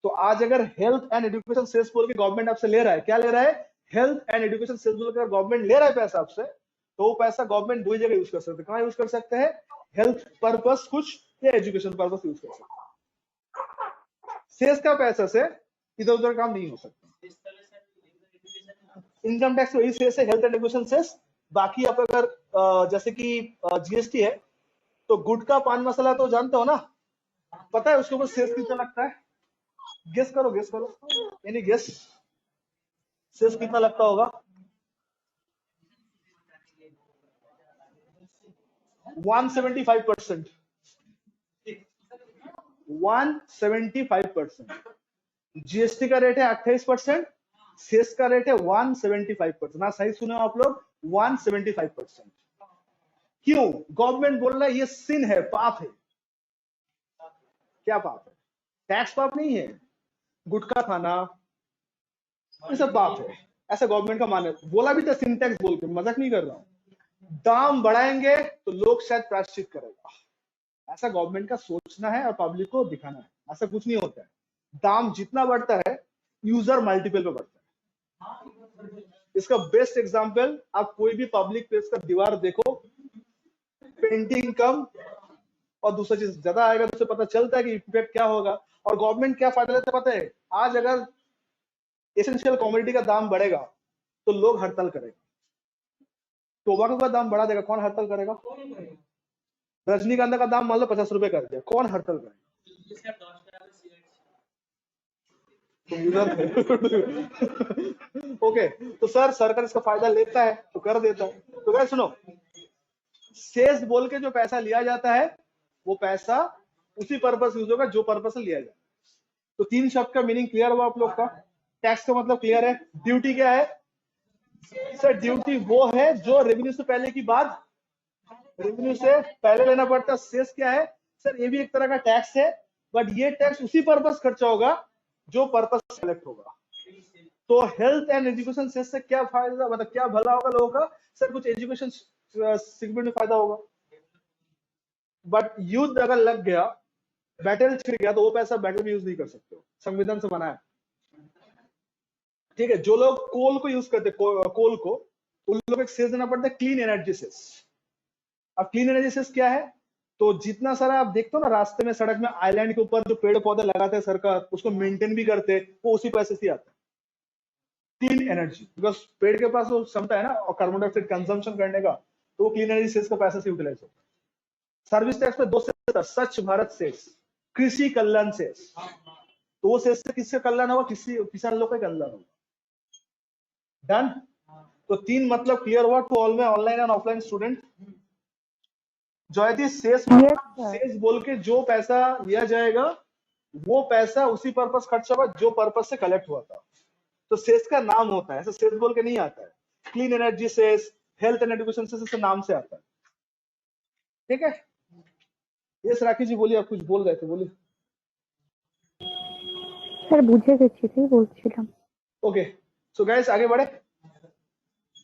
तो आज अगर हेल्थ एंड एजुकेशन सेस बोल के गवर्नमेंट आपसे ले रहा है, क्या ले रहा है? हेल्थ एंड एजुकेशन सेस बोल के गवर्नमेंट ले रहा है पैसा आपसे, तो वो पैसा गवर्नमेंट 2 जगह यूज कर सकते हैं। कहाँ यूज कर सकते हैं? हेल्थ पर्पस कुछ या एजुकेशन पर्पस यूज कर सकते हैं। सेस का पैसा से इधर उधर काम नहीं हो सकता। इनकम टैक्स वही सेस है, हेल्थ एंड एजुकेशन सेस। बाकी आप अगर जैसे कि जीएसटी है, तो गुटखा पान मसाला तो जानते हो ना, पता है उसके ऊपर सेस कितना लगता है? गेस करो, गेस करो, एनी गेस, सेस कितना लगता होगा? 175%। 175%। जीएसटी का रेट है 28%, सेस का रेट है 175%। ना सही सुने आप लोग, 175%। क्यों? गवर्नमेंट बोल रहा है ये सिन है, पाप है। क्या पाप है? टैक्स पाप नहीं है, गुटखा खाना ये सब पाप है, ऐसा गवर्नमेंट का मानना है। बोला भी था सिन टैक्स बोल के, मजाक नहीं कर रहा हूं। दाम बढ़ाएंगे तो लोग शायद प्रायश्चित करेगा, ऐसा गवर्नमेंट का सोचना है और पब्लिक को दिखाना है। ऐसा कुछ नहीं होता है। दाम जितना बढ़ता है यूजर मल्टीपल पे बढ़ता है। इसका बेस्ट एग्जांपल, आप कोई भी पब्लिक प्लेस का दीवार देखो, पेंटिंग कम और दूसरा चीज ज्यादा आएगा, तो पता चलता है कि इफेक्ट क्या होगा। और गवर्नमेंट क्या फायदा लेता है पता है? आज अगर एसेंशियल कमोडिटी का दाम बढ़ेगा तो लोग हड़ताल करेंगे। टोबैको का दाम बढ़ा देगा, कौन हड़ताल करेगा? रजनीगंधा का दाम मान लो 50 रुपए कर दिया, कौन हड़ताल करेगा? ओके, तो सर सरकार इसका फायदा लेता है तो कर देता है। तो क्या सुनो, सेस बोल के जो पैसा लिया जाता है वो पैसा उसी पर्पस यूज होगा जो पर्पस से लिया जाए। तो 3 शब्द का मीनिंग क्लियर हुआ आप लोग का? टैक्स का मतलब क्लियर है। ड्यूटी क्या है सर? ड्यूटी वो है जो रेवेन्यू से पहले की बात, रेवेन्यू से पहले लेना पड़ता है। सेस क्या है सर? ये भी एक तरह का टैक्स है, बट ये टैक्स उसी पर्पस खर्चा होगा जो पर्पस सेलेक्ट होगा। तो हेल्थ एंड एजुकेशन सेस से क्या फायदा, मतलब क्या भला होगा लोगों का? सर कुछ एजुकेशन सेगमेंट में फायदा होगा, बट युद्ध अगर लग गया, बैटल छिड़ गया, तो वो पैसा बैटल में यूज नहीं कर सकते हो, संविधान से मना है। ठीक है, जो लोग कोल को यूज करते, कोल को, उन लोग एक सेस देना पड़ता है, क्लीन एनर्जी सेस। अब क्लीन एनर्जी सेस क्या है? तो जितना सारा आप देखते हो ना रास्ते में, सड़क में, आइलैंड के ऊपर जो पेड़ पौधे लगाते हैं सरकार, उसको मेंटेन भी करते हैं, वो उसी पैसे से आता है। क्लीन एनर्जी, बिकॉज पेड़ के पास वो क्षमता है ना और कार्बन डाइऑक्साइड कंजम्पशन करने का, तो वो क्लीन एनर्जी सेस का पैसा से यूटिलाइज होता है। सर्विस टैक्स पे 2 सेस, स्वच्छ भारत सेस, कृषि कल्याण सेस। तो वो सेस से किसका कल्याण होगा? किसान लोग का कल्याण होगा। डन? तो 3 मतलब क्लियर हुआ टू ऑल में ऑनलाइन एंड ऑफलाइन स्टूडेंट। जयती सेस, सेस बोल के जो पैसा लिया जाएगा वो पैसा उसी पर्पस खर्च होगा जो पर्पस से कलेक्ट हुआ था। तो सेस का नाम होता है, ऐसा सेस बोल के नहीं आता है। Clean energy cess, health and education cess नाम से आता है। ठीक है, यस राखी जी बोलिए, आप कुछ बोल रहे थे, बोलिए। सर बुझे गेছি তাই বলছিলাম। ओके, सो गाइस आगे बढ़े।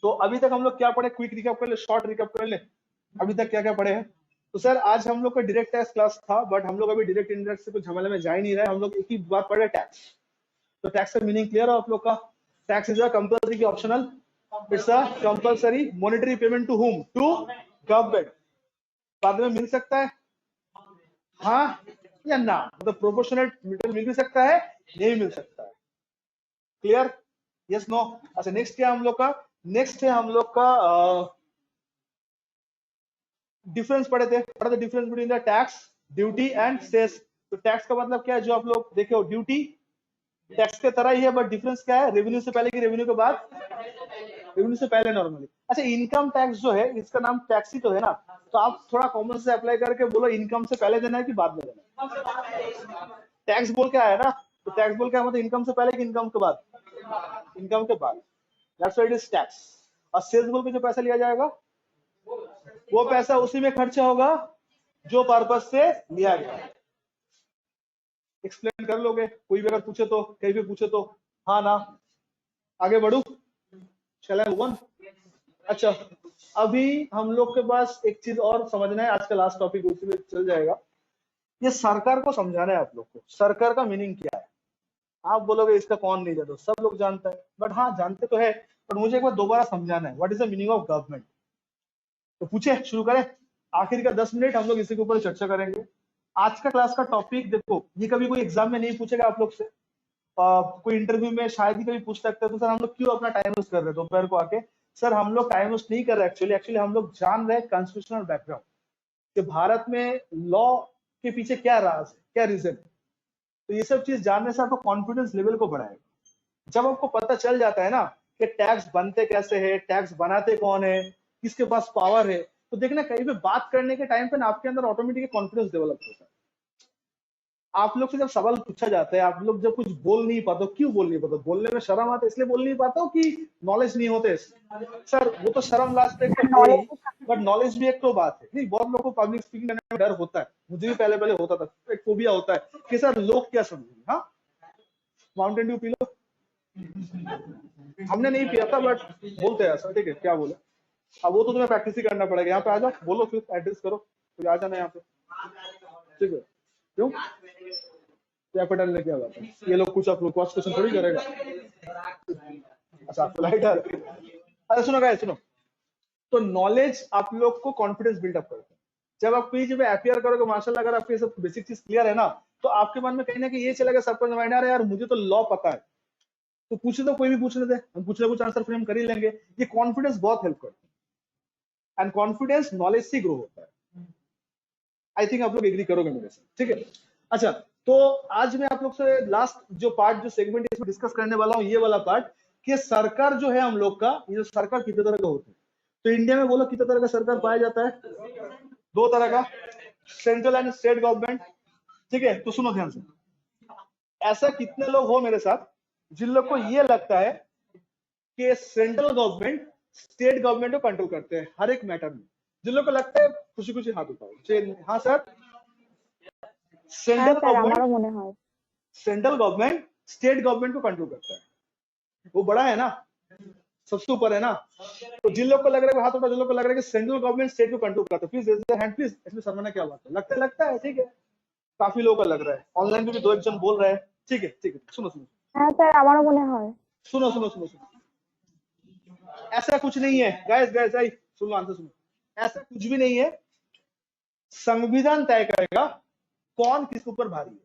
तो अभी तक हम लोग क्या पढ़े? क्विक रिकैप कर ले, शॉर्ट रिकैप कर ले, अभी तक क्या क्या पढ़े हैं। तो सर आज हम लोग का डायरेक्ट टैक्स क्लास था, बट हम लोग अभी डायरेक्ट इनडायरेक्ट से कुछ झमेले में जा ही नहीं रहे, हम लोग एक ही बात पढ़े, टैक्स। तो टैक्स का मीनिंग क्लियर है आप लोग का? टैक्स इज अ कंपल्सरी की optional, it's a compulsory monetary payment to whom? To government. बाद में मिल सकता है हाँ या ना, मतलब प्रोपोर्शनल मिल भी सकता है, नहीं मिल सकता है। क्लियर? Yes no? अच्छा, नेक्स्ट क्या हम लोग का? नेक्स्ट है हम लोग का डिफरेंस पढ़े थे difference between the tax, duty and cess. तो टैक्स का मतलब क्या है जो आप लोग देखे हो? ड्यूटी टैक्स के तरह ही है, बट डिफरेंस क्या है? रेवेन्यू से पहले की रेवेन्यू के बाद? रेवेन्यू से पहले नॉर्मली। अच्छा, इनकम टैक्स जो है इसका नाम टैक्स ही तो है ना, तो आप थोड़ा कॉमन से अप्लाई करके बोलो इनकम से पहले देना है कि बाद में देना है? टैक्स बोल के आया ना, तो टैक्स बोल के मतलब इनकम से पहले कि इनकम के बाद? इनकम के बाद, that's why it is tax. और सेल्स बोल के जो पैसा लिया जाएगा वो पैसा उसी में खर्चा होगा जो पर्पस से लिया गया। एक्सप्लेन कर लोगे? कोई भी अगर पूछे तो, कहीं भी पूछे तो हाँ ना? आगे बढ़ू? चले वन। अच्छा, अभी हम लोग के पास एक चीज और समझना है, आज का लास्ट टॉपिक उसी में चल जाएगा। ये सरकार को समझाना है आप लोग को, सरकार का मीनिंग क्या है। आप बोलोगे इसका कौन नहीं जानता, सब लोग जानता है, बट हाँ जानते तो है, पर मुझे एक बार दोबारा समझाना है, what is the meaning of government. तो पूछे, शुरू करें। आखिर का 10 मिनट हम लोग इसी के ऊपर चर्चा करेंगे। आज का क्लास का टॉपिक देखो, ये कभी कोई एग्जाम में नहीं पूछेगा आप लोग से, कोई इंटरव्यू में शायद ही कभी पूछ सकते हैं तो सर हम लोग क्यों अपना टाइम वेस्ट कर रहे हैं दोपहर को आके। सर हम लोग टाइम वेस्ट नहीं कर रहे एक्चुअली हम लोग जान रहे हैं कॉन्स्टिट्यूशनल बैकग्राउंड कि भारत में लॉ के पीछे क्या राज है, क्या रीजन है। तो ये सब चीज जानने से आपको कॉन्फिडेंस लेवल को बढ़ाएगा। जब आपको पता चल जाता है ना कि टैक्स बनते कैसे है, टैक्स बनाते कौन है, किसके पास पावर है, तो देखना कहीं पे बात करने के टाइम पे ना आपके अंदर ऑटोमेटिक कॉन्फिडेंस डेवलप होता है। आप लोग से जब सवाल पूछा जाता है, आप लोग जब कुछ बोल नहीं पाते, क्यों बोल नहीं पाते? बोलने में शर्म आता है इसलिए बोल नहीं पाता हो कि नॉलेज नहीं होते? सर वो तो शर्म लास्ट एक तो है ही, बट नॉलेज भी एक तो बात है। नहीं, बहुत लोगों को पब्लिक स्पीकिंग करने में डर होता है, मुझे भी पहले होता था, एक फोबिया होता है कि सर लोग क्या समझेंगे। हाँ, माउंटेन ड्यू पी लो, हमने नहीं पिया था बट बोलते हैं ऐसा, ठीक है, क्या बोले। अब वो तो तुम्हें प्रैक्टिस ही करना पड़ेगा। यहाँ पे आ जाओ, बोलो, फिर एड्रेस करो, फिर आ जाना यहाँ पे, ठीक है। क्यों कैपिटल ने क्या बात है, ये लोग कुछ आप लोग क्वेश्चन थोड़ी करेगा। अच्छा आपको लाइटर, अरे सुनो गाइस सुनो, तो नॉलेज आप लोग को कॉन्फिडेंस बिल्डअप करता है। जब आप कोई जब अपियर करोगे, माशाल्लाह अगर आपके सब बेसिक चीज क्लियर है ना, तो आपके मन में कहीं ना कहीं ये चलेगा सबको माइंड आ रहा है यार मुझे तो लॉ पता है, तो पूछे तो कोई भी पूछ लेते, हम कुछ ना कुछ आंसर फ्रेम कर ही लेंगे। ये कॉन्फिडेंस बहुत हेल्प करता है, एंड कॉन्फिडेंस नॉलेज से ग्रो होता है। आई थिंक आप लोग एग्री करोगे मेरे से, ठीक है। अच्छा, तो आज मैं आप लोग से लास्ट जो पार्ट, जो सेगमेंट इसमें डिस्कस करने वाला हूँ, ये वाला पार्ट कि सरकार जो है हम लोग का, ये सरकार कितने तरह का होता है। तो इंडिया में बोलो कितने तरह का सरकार पाया जाता है? 2 तरह का, सेंट्रल एंड स्टेट गवर्नमेंट, ठीक है। तो सुनो ध्यान से, ऐसा कितने लोग हो मेरे साथ जिन लोग को ये लगता है कि सेंट्रल गवर्नमेंट स्टेट गवर्नमेंट को कंट्रोल करते हैं हर एक मैटर में? जिन लोग को लगता है खुशी खुशी हाथ उठाओ। हाँ sir, central government state government को कंट्रोल करता है, वो बड़ा है ना, सबसे ऊपर है ना। तो जिन लोग को लग रहा है हाथ उठाओ, जिन लोग को लग रहा है कि सेंट्रल गवर्नमेंट स्टेट को कंट्रोल करता है, please raise your hand please. इसमें शर्माना क्या बात है? लगता है, ठीक है, काफी लोगों का लग रहा है, ऑनलाइन में भी 2 एक जन बोल रहे हैं, ठीक है। सुनो सुनो, ऐसा कुछ नहीं है गाइस, सुनो आंसर सुनो, ऐसा कुछ भी नहीं है। संविधान तय करेगा कौन किसके ऊपर भारी है।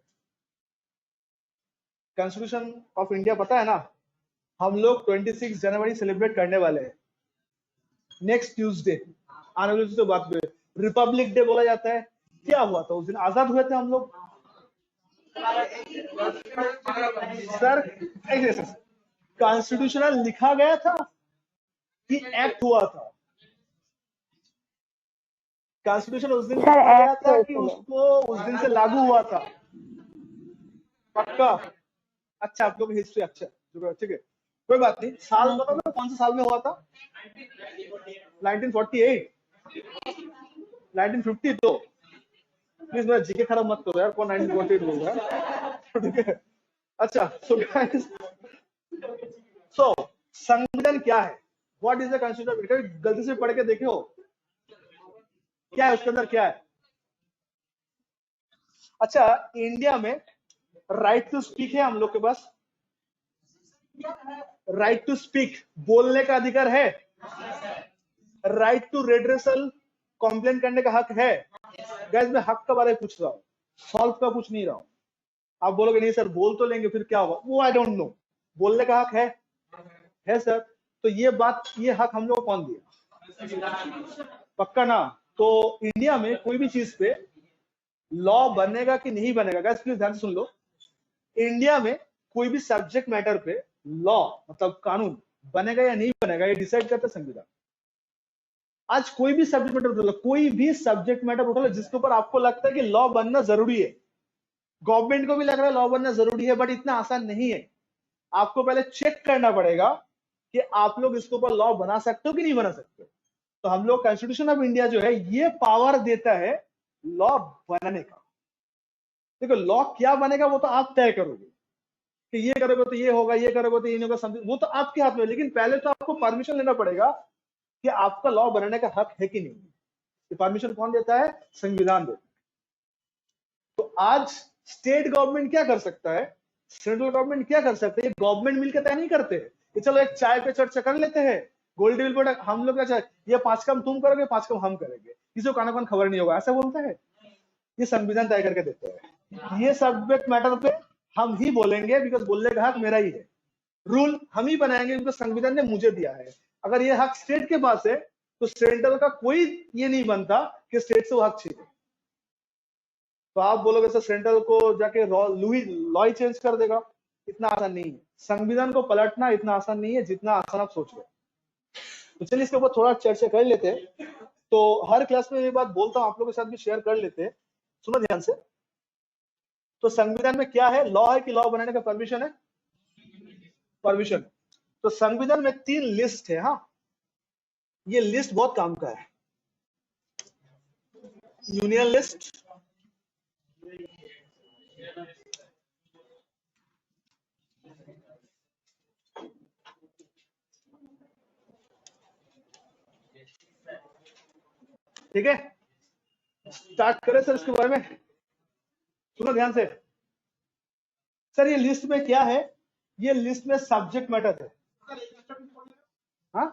कॉन्स्टिट्यूशन ऑफ इंडिया पता है ना, हम लोग 26 जनवरी सेलिब्रेट करने वाले हैं, नेक्स्ट ट्यूसडे आने वाली तो बात हुई, रिपब्लिक डे बोला जाता है। क्या हुआ था उस दिन? आजाद हुए थे हम लोग। सर कॉन्स्टिट्यूशनल लिखा गया था कि एक्ट हुआ था? कॉन्स्टिट्यूशन उस दिन लिखा गया था कि उसको उस दिन से लागू हुआ था? पक्का? अच्छा, आप लोग हिस्ट्री अच्छा, ठीक है, कोई बात नहीं। साल बताओ कौन से साल में हुआ था? 1948, 1952। प्लीज मेरा जीके खराब मत करो यार, कौन 1948 बोल रहा है, ठीक है। अच्छा, सो संविधान क्या है? What is the constitution? गलती से पढ़ के देखे हो क्या है उसके अंदर, क्या है? अच्छा, इंडिया में राइट टू स्पीक है हम लोग के पास, राइट टू स्पीक, बोलने का अधिकार है। राइट टू रेड्रेसल, कंप्लेन करने का हक है। गाइस मैं हक के बारे में पूछ रहा हूँ, सॉल्व का पूछ नहीं रहा हूँ। आप बोलोगे नहीं सर बोल तो लेंगे फिर क्या होगा, वो आई डोंट नो। बोलने का हक है सर। तो ये बात, ये हक हम लोग को कौन दिया? पक्का ना? तो इंडिया में कोई भी चीज पे लॉ बनेगा कि नहीं बनेगा, गाइस प्लीज ध्यान से सुन लो। इंडिया में कोई भी सब्जेक्ट मैटर पे लॉ मतलब कानून बनेगा या नहीं बनेगा, ये डिसाइड करता है संविधान। आज कोई भी सब्जेक्ट मैटर उठा लो, कोई भी सब्जेक्ट मैटर उठा लो जिसके ऊपर आपको लगता है कि लॉ बनना जरूरी है, गवर्नमेंट को भी लग रहा है लॉ बनना जरूरी है, बट इतना आसान नहीं है। आपको पहले चेक करना पड़ेगा कि आप लोग इसके ऊपर लॉ बना सकते हो कि नहीं बना सकते। तो हम लोग कॉन्स्टिट्यूशन ऑफ इंडिया जो है ये पावर देता है लॉ बनाने का। देखो लॉ क्या बनेगा वो तो आप तय करोगे कि ये करोगे तो ये होगा, ये करोगे तो ये नहीं होगा, समथिंग, वो तो आपके हाथ में। लेकिन पहले तो आपको परमिशन लेना पड़ेगा कि आपका लॉ बनाने का हक है कि नहीं। ये परमिशन कौन देता है? संविधान देता है। तो आज स्टेट गवर्नमेंट क्या कर सकता है, सेंट्रल गवर्नमेंट क्या कर सकते हैं, गवर्नमेंट मिलकर तय नहीं करते कि चलो एक चाय पे चर्चा कर लेते हैं, गोल्ड टेबल पर हम लोग क्या चाहे, ये 5 काम तुम करोगे 5 काम हम करेंगे, किसी को काना खबर नहीं होगा, ऐसा बोलता है? ये संविधान तय करके देते हैं। ये सब्जेक्ट मैटर पे हम ही बोलेंगे, बिकॉज बोलने का हक मेरा ही है। रूल हम ही बनाएंगे बिकॉज संविधान ने मुझे दिया है। अगर ये हक स्टेट के पास है तो सेंट्रल का कोई ये नहीं बनता कि स्टेट से वो हक छीने। तो आप बोलोगे सर सेंट्रल को जाके लॉ ही चेंज कर देगा, इतना आसान नहीं है। संविधान को पलटना इतना आसान नहीं है जितना आसान आप सोच रहे। तो चलिए इसके ऊपर थोड़ा चर्चा कर लेते हैं। तो हर क्लास में ये बात बोलता हूँ, आप लोगों के साथ भी शेयर कर लेते हैं, सुनो ध्यान से। तो संविधान में क्या है, लॉ है कि लॉ बनाने का परमिशन है? परमिशन। तो संविधान में 3 लिस्ट है। हाँ, ये लिस्ट बहुत काम का है। यूनियन लिस्ट, ठीक है। स्टार्ट करें सर इसके बारे में, सुनो ध्यान से। सर ये लिस्ट में क्या है, ये लिस्ट में सब्जेक्ट मैटर है। हाँ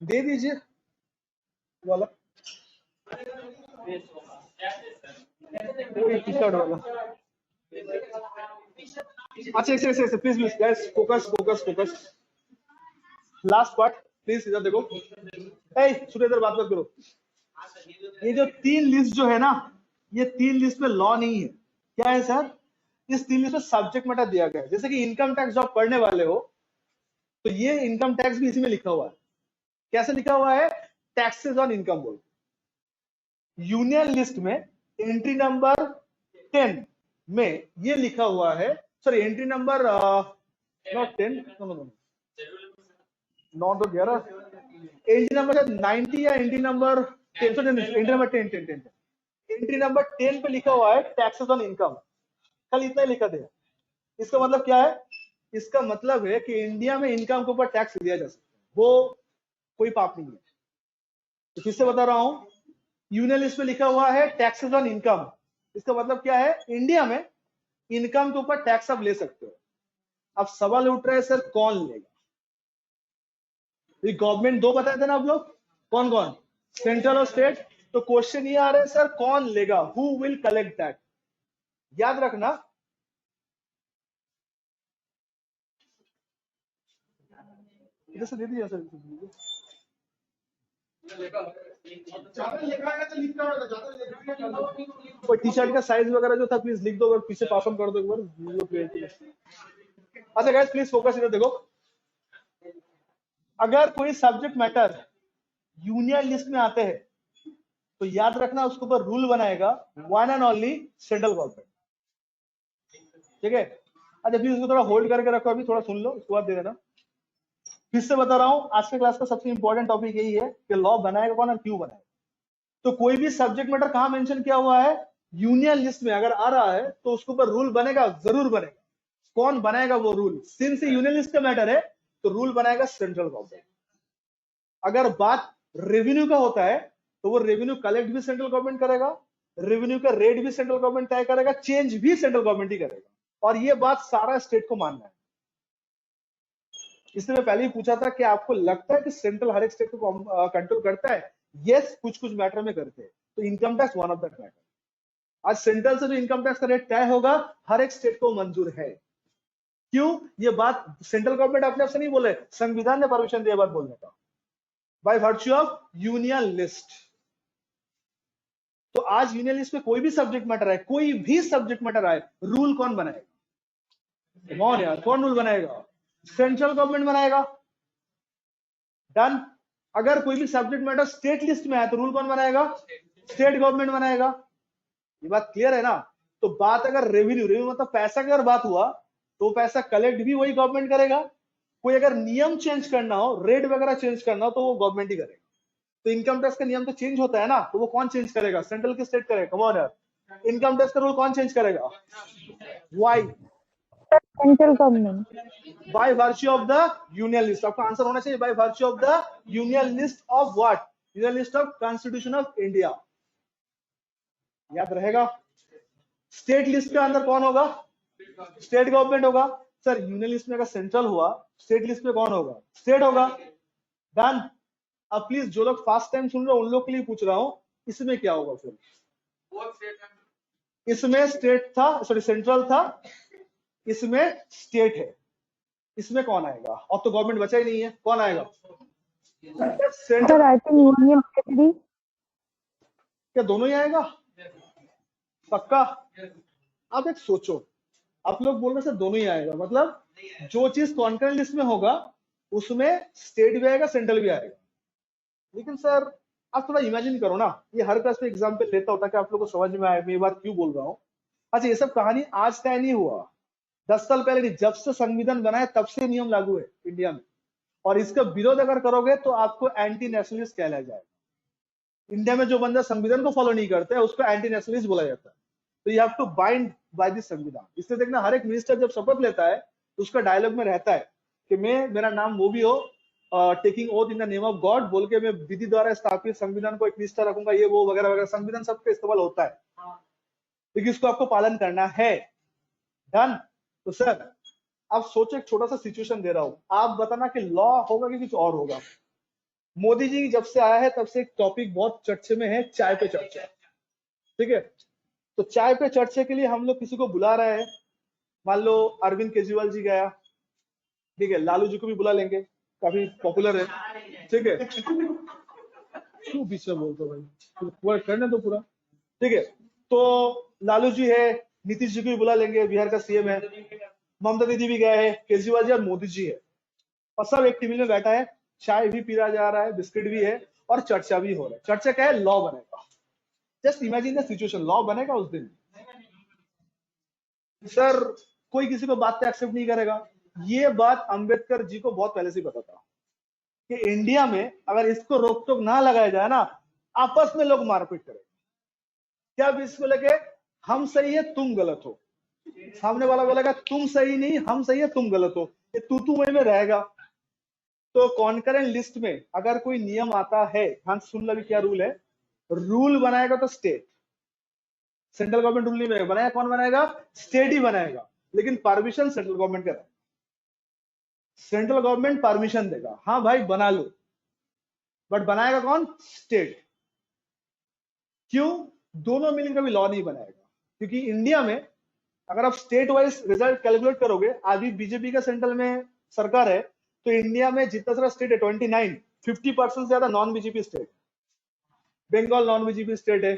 दे दीजिए वाला टी शर्ट वाला। अच्छा ऐसे please please guys, focus focus focus. Last part please, इधर देखो। सुनो, इधर बात मत करो। ये जो 3 लिस्ट जो है ना, ये 3 लिस्ट में लॉ नहीं है। क्या है सर, इस 3 लिस्ट में सब्जेक्ट मैटर दिया गया है। जैसे कि इनकम टैक्स जो आप पढ़ने वाले हो, तो ये इनकम टैक्स भी इसी में लिखा हुआ है। कैसे लिखा हुआ है, टैक्सेस ऑन इनकम बोल। यूनियन लिस्ट में एंट्री नंबर 10 में ये लिखा हुआ है, sorry entry number not 10, not 11, entry number 90 या entry number 10, entry number 10 entry number 10 पे लिखा हुआ है टैक्सेस ऑन इनकम। कल इतना ही लिखा दिया। इसका मतलब क्या है, इसका मतलब है कि इंडिया में इनकम के ऊपर टैक्स दिया जा सकता है, वो कोई पाप नहीं है। तो फिर से बता रहा हूं, यूनियन लिस्ट में लिखा हुआ है टैक्सेस ऑन इनकम। इसका मतलब क्या है, इंडिया में इनकम के ऊपर टैक्स आप ले सकते हो। अब सवाल उठ रहा है सर कौन लेगा? गवर्नमेंट 2 बताए थे ना आप लोग, कौन कौन, सेंट्रल और स्टेट। तो क्वेश्चन ये आ रहा है सर कौन लेगा, हु विल कलेक्ट दैट। याद रखना, इधर से दे दीजिए सर। कोई टी शर्ट का साइज वगैरह जो था प्लीज लिख दो, अगर पीछे पास ऑन कर दो एक बार। अच्छा गाइस प्लीज फोकस, इधर देखो। अगर कोई सब्जेक्ट मैटर यूनियन लिस्ट में आते हैं तो याद रखना उसके ऊपर रूल बनाएगा one and only central government, ठीक है। अच्छा प्लीज उसको थोड़ा होल्ड करके रखो, अभी थोड़ा सुन लो, उसके बाद दे देना। फिर से बता रहा हूं, आज के क्लास का सबसे इंपॉर्टेंट टॉपिक यही है कि लॉ बनाएगा कौन और क्यों बनाएगा। तो कोई भी सब्जेक्ट मैटर कहां मेंशन किया हुआ है, यूनियन लिस्ट में अगर आ रहा है तो उसके ऊपर रूल बनेगा, जरूर बनेगा। कौन बनाएगा वो रूल, सिंस यूनियन लिस्ट का मैटर है तो रूल बनाएगा सेंट्रल गवर्नमेंट। अगर बात रेवेन्यू का होता है तो वो रेवेन्यू कलेक्ट भी सेंट्रल गवर्नमेंट करेगा, रेवेन्यू का रेट भी सेंट्रल गवर्नमेंट तय करेगा, चेंज भी सेंट्रल गवर्नमेंट ही करेगा। और ये बात सारा स्टेट को मानना है। इसलिए मैं पहले ही पूछा था कि आपको लगता है कि सेंट्रल हर एक स्टेट को कंट्रोल करता है? यस, कुछ कुछ मैटर में करते हैं। तो income tax one of that matter. आज सेंट्रल से जो इनकम टैक्स का रेट तय होगा हर एक स्टेट को मंजूर है। क्यों? ये बात सेंट्रल गवर्नमेंट अपने आप से नहीं बोले, संविधान ने परमिशन दिया बात बोलने का, by virtue of union list. तो आज यूनियन लिस्ट में कोई भी सब्जेक्ट मैटर है, कोई भी सब्जेक्ट मैटर आए, रूल कौन बनाएगा? कौन यार, कौन रूल बनाएगा? सेंट्रल गवर्नमेंट बनाएगा। डन। अगर कोई भी सब्जेक्ट मैटर स्टेट लिस्ट में आए तो रूल कौन बनाएगा? स्टेट गवर्नमेंट बनाएगा। ये बात क्लियर है ना? तो बात अगर रेवेन्यू मतलब पैसा की अगर बात हुआ तो पैसा कलेक्ट भी वही गवर्नमेंट करेगा। कोई अगर नियम चेंज करना हो, रेट वगैरह चेंज करना हो, तो वो गवर्नमेंट ही करेगा। तो इनकम टैक्स का नियम तो चेंज होता है ना, तो वो कौन चेंज करेगा? सेंट्रल की स्टेट करेगा। कम ऑन यार, इनकम टैक्स का रूल कौन चेंज करेगा? Why? Central government. By virtue of the union list. आपका आंसर होना चाहिए by virtue of the union list of what? Union list of constitution of India. याद रहेगा। स्टेट लिस्ट के अंदर कौन होगा? स्टेट गवर्नमेंट होगा। सर यूनियन लिस्ट में अगर सेंट्रल हुआ, स्टेट लिस्ट में कौन होगा? स्टेट होगा। डन। अब प्लीज जो लोग फर्स्ट टाइम सुन रहे हो उन लोग के लिए पूछ रहा हूं, इसमें क्या होगा फिर? इसमें स्टेट था, सॉरी सेंट्रल था, इसमें स्टेट है, इसमें कौन आएगा? अब तो गवर्नमेंट बचा ही नहीं है, कौन आएगा? Sir central. I think union territory. क्या दोनों ही आएगा? पक्का? आप एक सोचो, आप लोग बोल रहे सर दोनों ही आएगा, मतलब जो चीज कॉन्करेंट लिस्ट में होगा उसमें स्टेट भी आएगा, सेंट्रल भी आएगा। लेकिन सर आप थोड़ा इमेजिन करो ना, ये हर क्लास में एग्जाम्पल लेता होता कि आप लोगों को समझ में आए मैं ये बात क्यों बोल रहा हूँ। अच्छा, ये सब कहानी आज तय नहीं हुआ, 10 साल पहले नहीं, जब से संविधान बना है तब से नियम लागू है इंडिया में, और इसका विरोध अगर करोगे तो आपको एंटी नेशनलिस्ट कहलाया जाएगा। इंडिया में जो बंदा संविधान को फॉलो नहीं करता है उसको एंटी नेशनलिस्ट बोला जाता है। तो you have to bind by this संविधान। इसलिए देखना हर एक मिनिस्टर जब शपथ लेता है तो उसका डायलॉग में रहता है कि मैं, मेरा नाम वो भी हो, taking oath in the name of God बोल के मैं विधि द्वारा स्थापित संविधान को एक निष्ठा रखूंगा, ये वो वगैरह वगैरह। संविधान सबका इस्तेमाल होता है, लेकिन इसको आपको पालन करना है। डन? तो सर आप सोचो, एक छोटा सा सिचुएशन दे रहा हूं, आप बताना कि लॉ होगा कि कुछ और होगा। मोदी जी जब से आया है तब से एक टॉपिक बहुत चर्चे में है, चाय पे चर्चा। ठीक है, तो चाय पे चर्चा के लिए हम लोग किसी को बुला रहे हैं, मान लो अरविंद केजरीवाल जी गया, ठीक है, लालू जी को भी बुला लेंगे, काफी पॉपुलर है। ठीक है, क्यों बीच में बोलते हो भाई, पूरा करने दो पूरा। ठीक है, तो लालू जी है, नीतीश जी को भी बुला लेंगे, बिहार का सीएम है, ममता दीदी भी गए हैं, केजरीवाल जी और मोदी जी है, और सब एक टेबल में बैठा है, चाय भी पीरा जा रहा है, बिस्किट भी है, और चर्चा भी हो रहा है। चर्चा क्या है? लॉ बनेगा। Just imagine the situation, law बनेगा उस दिन। सर कोई किसी को बात एक्सेप्ट नहीं करेगा। ये बात अंबेडकर जी को बहुत पहले से पता था कि इंडिया में अगर इसको रोक टोक ना लगाया जाए ना, आपस में लोग मारपीट करेंगे। क्या इसको लेके हम सही है तुम गलत हो, सामने वाला बोलेगा तुम सही नहीं हम सही है तुम गलत हो, ये तू में रहेगा। तो कॉन्करेंट लिस्ट में अगर कोई नियम आता है, ध्यान सुन लो क्या रूल है, रूल बनाएगा तो स्टेट, सेंट्रल गवर्नमेंट रूल नहीं बनाएगा, कौन बनाएगा? स्टेट ही बनाएगा, लेकिन परमिशन सेंट्रल गवर्नमेंट का रहेगा। सेंट्रल गवर्नमेंट परमिशन देगा, हाँ भाई बना लो, बट बनाएगा कौन? स्टेट। क्यों? दोनों मिलकर कभी लॉ नहीं बनाएगा, क्योंकि इंडिया में अगर आप स्टेट वाइज रिजल्ट कैलकुलेट करोगे, अभी बीजेपी का सेंट्रल में सरकार है, तो इंडिया में जितना सारा स्टेट है 29, 50% से ज्यादा non BJP state. Bengal non BJP state है,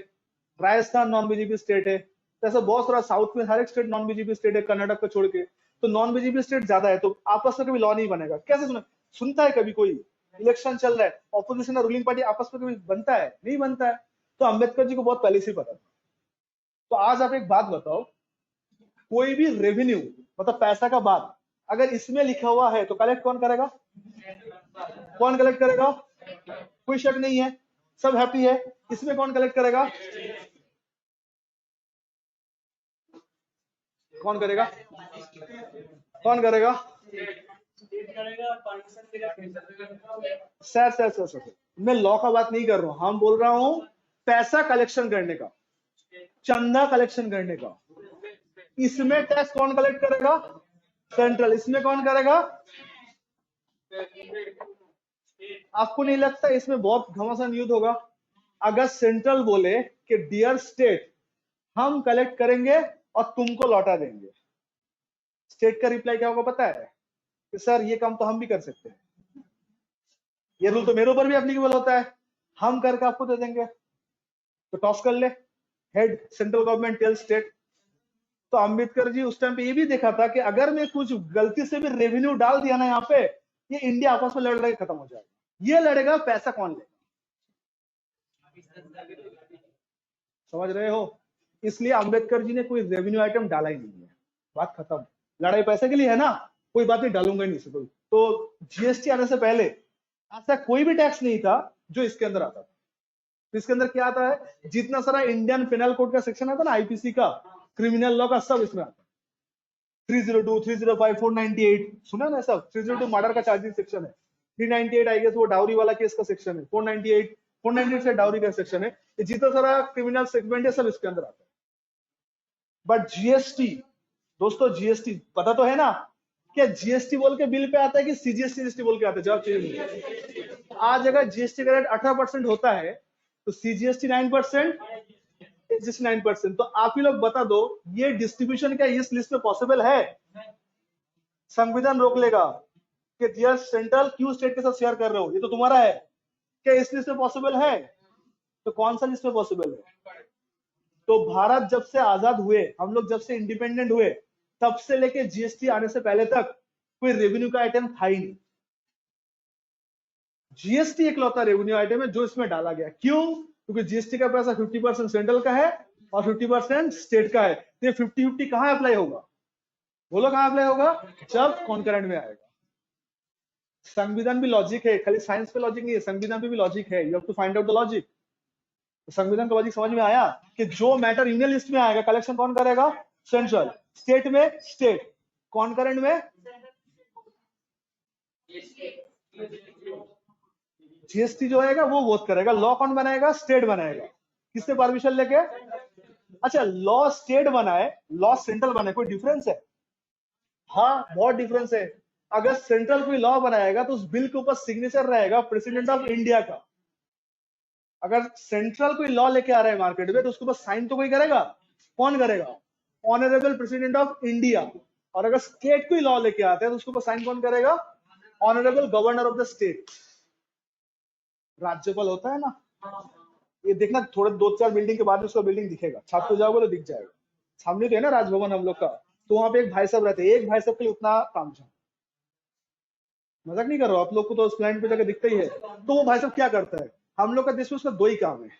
राजस्थान नॉन बीजेपी स्टेट है, तो ऐसा बहुत सारा साउथ में हर एक स्टेट नॉन बीजेपी स्टेट है, कर्नाटक को छोड़ के, तो नॉन बीजेपी स्टेट ज्यादा है। तो आपस में कभी लॉ नहीं बनेगा। कैसे सुनता है कभी कोई? इलेक्शन चल रहा है, ऑपोजिशन और रूलिंग पार्टी आपस में कभी बनता है? नहीं बनता है। तो अंबेडकर जी को बहुत पहले से पता था। तो आज आप एक बात बताओ, कोई भी रेवेन्यू मतलब पैसा का बात अगर इसमें लिखा हुआ है तो कलेक्ट कौन करेगा? कौन कलेक्ट करेगा? कोई शक नहीं है, सब हैप्पी है। इसमें कौन कलेक्ट करेगा? कौन करेगा? कौन करेगा? सर मैं लॉ का बात नहीं कर रहा हूं, हम बोल रहा हूं पैसा कलेक्शन करने का, चंदा कलेक्शन करने का। इसमें टैक्स कौन कलेक्ट करेगा? सेंट्रल। इसमें कौन करेगा? आपको नहीं लगता इसमें बहुत घमासान युद्ध होगा? अगर सेंट्रल बोले कि डियर स्टेट हम कलेक्ट करेंगे और तुमको लौटा देंगे, स्टेट का रिप्लाई क्या होगा पता है? कि सर ये काम तो हम भी कर सकते हैं, ये रूल तो मेरे ऊपर भी एप्लीकेबल होता है, हम करके आपको दे देंगे। तो टॉस कर ले, head central government tail state. तो अंबेडकर जी उस टाइम पे ये भी देखा था कि अगर मैं कुछ गलती से भी रेवेन्यू डाल दिया ना यहाँ पे, ये इंडिया आपस में लड़ खत्म हो जाएगा। ये लड़ेगा, पैसा कौन लेगा? समझ रहे हो? इसलिए अंबेडकर जी ने कोई रेवेन्यू आइटम डाला ही नहीं है, बात खत्म। लड़ाई पैसे के लिए है ना, कोई बात नहीं, डालूंगा ही नहीं से कोई। तो जीएसटी आने से पहले ऐसा कोई भी टैक्स नहीं था जो इसके अंदर आता था। तो इसके अंदर क्या आता है? जितना सारा इंडियन पेनल कोड का सेक्शन आता है ना, आईपीसी का, क्रिमिनल लॉ का, सब इसमें आता है। 302, 305, 498 सुना ना सब? 302 मर्डर का चार्जिंग सेक्शन है, 398 आई गेस वो डाउरी वाला केस का सेक्शन है, 498 से डाउरी का सेक्शन है। ये जितना सारा क्रिमिनल सेगमेंट है सब इसके अंदर आता है। बट जीएसटी दोस्तों, जीएसटी पता तो है ना? क्या जीएसटी बोल के बिल पे आता है कि सीजीएसटी बोल के आता है? जवाब चाहिए। आज अगर जीएसटी का रेट 18% होता है तो सीजीएसटी 9%, 69%। तो आप ही लोग बता दो, ये डिस्ट्रीब्यूशन क्या इस लिस्ट में पॉसिबल है? संविधान रोक लेगा कि यार सेंट्रल क्यों स्टेट के साथ शेयर कर रहे हो, ये तो तुम्हारा है। क्या इस लिस्ट में पॉसिबल है? तो कौन सा लिस्ट में पॉसिबल है? तो भारत जब से आजाद हुए, हम लोग जब से इंडिपेंडेंट हुए, तब से लेके जीएसटी आने से पहले तक कोई रेवेन्यू का आइटम था ही नहीं। जीएसटी इकलौता रेवेन्यू आइटम है जो इसमें डाला गया। क्यों? क्योंकि जीएसटी का पैसा 50% सेंट्रल का है और 50% स्टेट का है। तो ये 50-50 कहां अप्लाई होगा? बोलो कहां अप्लाई होगा? जब कॉन्करेंट में आएगा। संविधान भी लॉजिक है, खाली साइंस पे लॉजिक नहीं है, संविधान पे भी लॉजिक है। You have to find out the logic. संविधान का लॉजिक समझ में आया कि जो मैटर यूनियन लिस्ट में आएगा, कलेक्शन कौन करेगा? सेंट्रल। स्टेट में स्टेट, कॉन्करेंट में जीएसटी जो आएगा वो वोट करेगा। लॉ कौन बनाएगा? स्टेट बनाएगा। किससे परमिशन लेके? अच्छा, लॉ स्टेट बनाए, लॉ सेंट्रल बनाए, कोई डिफरेंस है? हाँ, बहुत डिफरेंस है। अगर सेंट्रल कोई लॉ बनाएगा तो उस बिल के ऊपर सिग्नेचर रहेगा प्रेसिडेंट ऑफ इंडिया का। अगर सेंट्रल कोई लॉ लेके आ रहा है मार्केट में तो उसके ऊपर साइन तो कोई करेगा। कौन करेगा? Honourable president of India. और अगर स्टेट कोई लॉ लेके आता है तो उसके ऊपर साइन कौन करेगा? Honourable governor of the state. राज्यपाल होता है ना, ये देखना थोड़े 2-4 बिल्डिंग के बाद उसका बिल्डिंग दिखेगा, छत पे जाओगे तो दिख जाएगा। सामने तो है ना राजभवन हम लोग का, तो वहां पे एक भाई साहब रहते हैं, एक भाई साहब के लिए उतना काम है। मजाक नहीं कर रहा हूं, आप लोग को तो उस क्लाइंट पे जाकर दिखता ही है। तो वो भाई साहब क्या करता है? हम लोग का देश में उसका 2 ही काम है।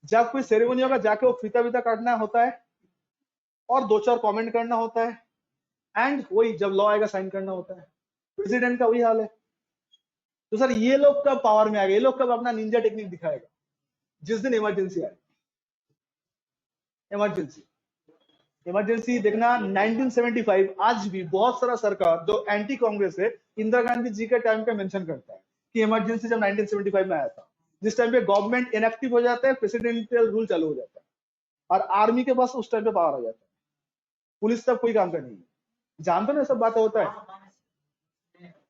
जब कोई सेरेमनी होगा जाके वो फीता वीता काटना होता है और 2-4 कमेंट करना होता है, एंड वही जब लॉ आएगा साइन करना होता है। प्रेसिडेंट का वही हाल है। तो सर ये लोग कब पावर में आएगा? ये लोग कब अपना निंजा टेक्निक दिखाएगा? जिस दिन इमरजेंसी आए। इमरजेंसी देखना 1975, आज भी बहुत सारा सरकार जो एंटी कांग्रेस है, इंदिरा गांधी जी के टाइम पे मेंशन करता है कि इमरजेंसी जब 1975 में आया था, जिस टाइम पे गवर्नमेंट इनएक्टिव हो जाता है, प्रेसिडेंशियल रूल चालू हो जाता है और आर्मी के पास उस टाइम पे पावर आ जाता है, पुलिस तब कोई काम करनी है। जानते ना सब बातें होता है।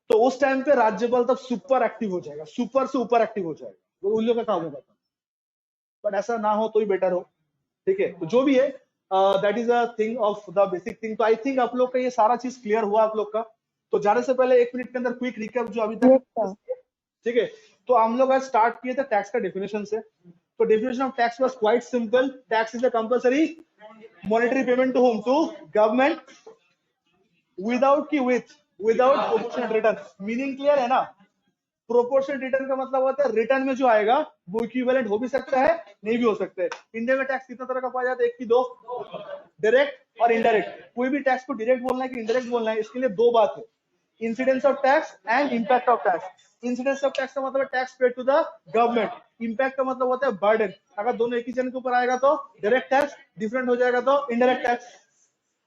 तो उस टाइम पे राज्यपाल तब सुपर एक्टिव हो जाएगा, सुपर से ऊपर एक्टिव हो जाएगा, वो उन लोगों का काम होगा। बट ऐसा ना हो तो ही बेटर हो, ठीक है? तो जो भी है, that is a thing of the basic thing. तो आई थिंक आप लोग का ये सारा चीज क्लियर हुआ आप लोग का। तो जाने से पहले 1 मिनट के अंदर क्विक रिकैप जो अभी Yes, तक, sir. ठीक है? तो हम लोग आज स्टार्ट किए थे टैक्स का डेफिनेशन से। तो definition of tax was quite simple. Tax is a compulsory monetary payment to whom, to government, without proportional return. Meaning clear है ना? प्रोपोर्शनल रिटर्न का मतलब होता है रिटर्न में जो आएगा वो इक्विवेलेंट हो भी सकता है, नहीं भी हो सकता है। इंडिया में टैक्स कितना तरह का पाया जाता है? 1 की 2, डायरेक्ट और इनडायरेक्ट। कोई भी टैक्स को डायरेक्ट बोलना है कि इनडायरेक्ट बोलना है, इसके लिए 2 बात है, incidence of tax and impact of tax. Incidence of tax का मतलब tax paid to the government, impact का मतलब होता है बर्डन। अगर दोनों एक ही जन के ऊपर आएगा तो डायरेक्ट टैक्स, डिफरेंट हो जाएगा तो इनडायरेक्ट टैक्स।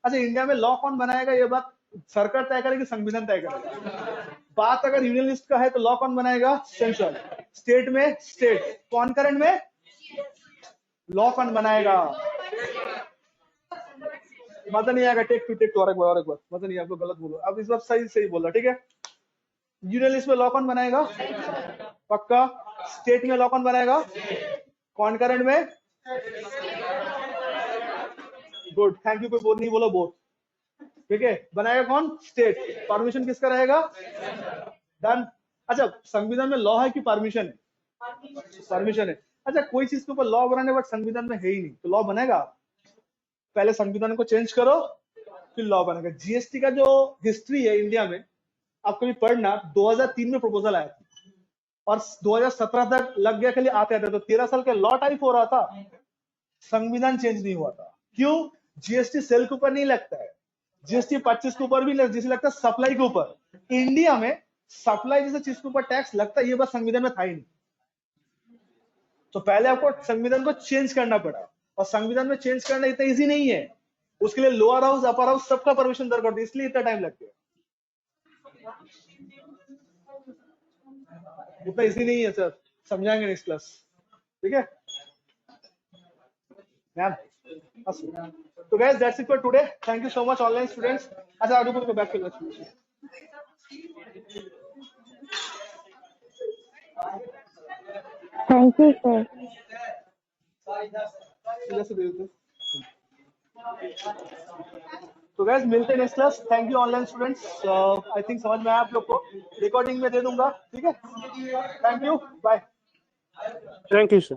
अच्छा, इंडिया में लॉ कौन बनाएगा? ये बात सरकार तय करेगी, संविधान तय करेगा। बात अगर यूनियन लिस्ट का है तो लॉ कौन बनाएगा? सेंट्रल। स्टेट में स्टेट, कॉन्करेंट में लॉ कौन बनाएगा? मजा नहीं आएगा, टेक टू और एक बार मजा नहीं, आप लोग गलत बोलो। अब इस बार सही बोला, ठीक है? यूनियन लिस्ट में लॉ कौन बनाएगा? पक्का। स्टेट में लॉ कौन बनाएगा? कॉन्करेंट में, गुड, थैंक यू। कोई बोल नहीं बोला बोथ, ठीक है? बनाएगा कौन? स्टेट। परमिशन किसका रहेगा? डन। अच्छा, संविधान में लॉ है कि परमिशन है? परमिशन है। अच्छा, कोई चीज के ऊपर लॉ बनाने बट संविधान में है ही नहीं तो लॉ बनेगा? पहले संविधान को चेंज करो फिर लॉ बनेगा। जीएसटी का जो हिस्ट्री है इंडिया में, आपको भी पढ़ना, 2003 में प्रपोजल आया था और 2017 तक लग गया खाली आते आते, तो 13 साल के लॉ टाइप हो रहा था, संविधान चेंज नहीं हुआ था। क्यों? जीएसटी सेल के ऊपर नहीं लगता है, जीएसटी 25 के ऊपर भी जिसे लगता है सप्लाई के ऊपर। इंडिया में सप्लाई जैसे चीज के ऊपर टैक्स लगता है, ये बात संविधान में था ही नहीं। तो पहले आपको संविधान को चेंज करना पड़ा, और संविधान में चेंज करना इतना इजी नहीं है, उसके लिए लोअर हाउस अपर हाउस सबका परमिशन दरकार, इसलिए इतना टाइम लग गया। उतना इजी नहीं है सर, समझाएंगे नेक्स्ट क्लास, ठीक है मैम? तो guys that's it for today, thank you so much online students. अच्छा आगे को बैक कर लो। Thank you, sir. सीधा से दे देते। तो गैस मिलते हैं next class. Thank you online students. I think समझ में आया आप लोग को, रिकॉर्डिंग में दे दूंगा, ठीक है। Thank you, bye. Thank you sir.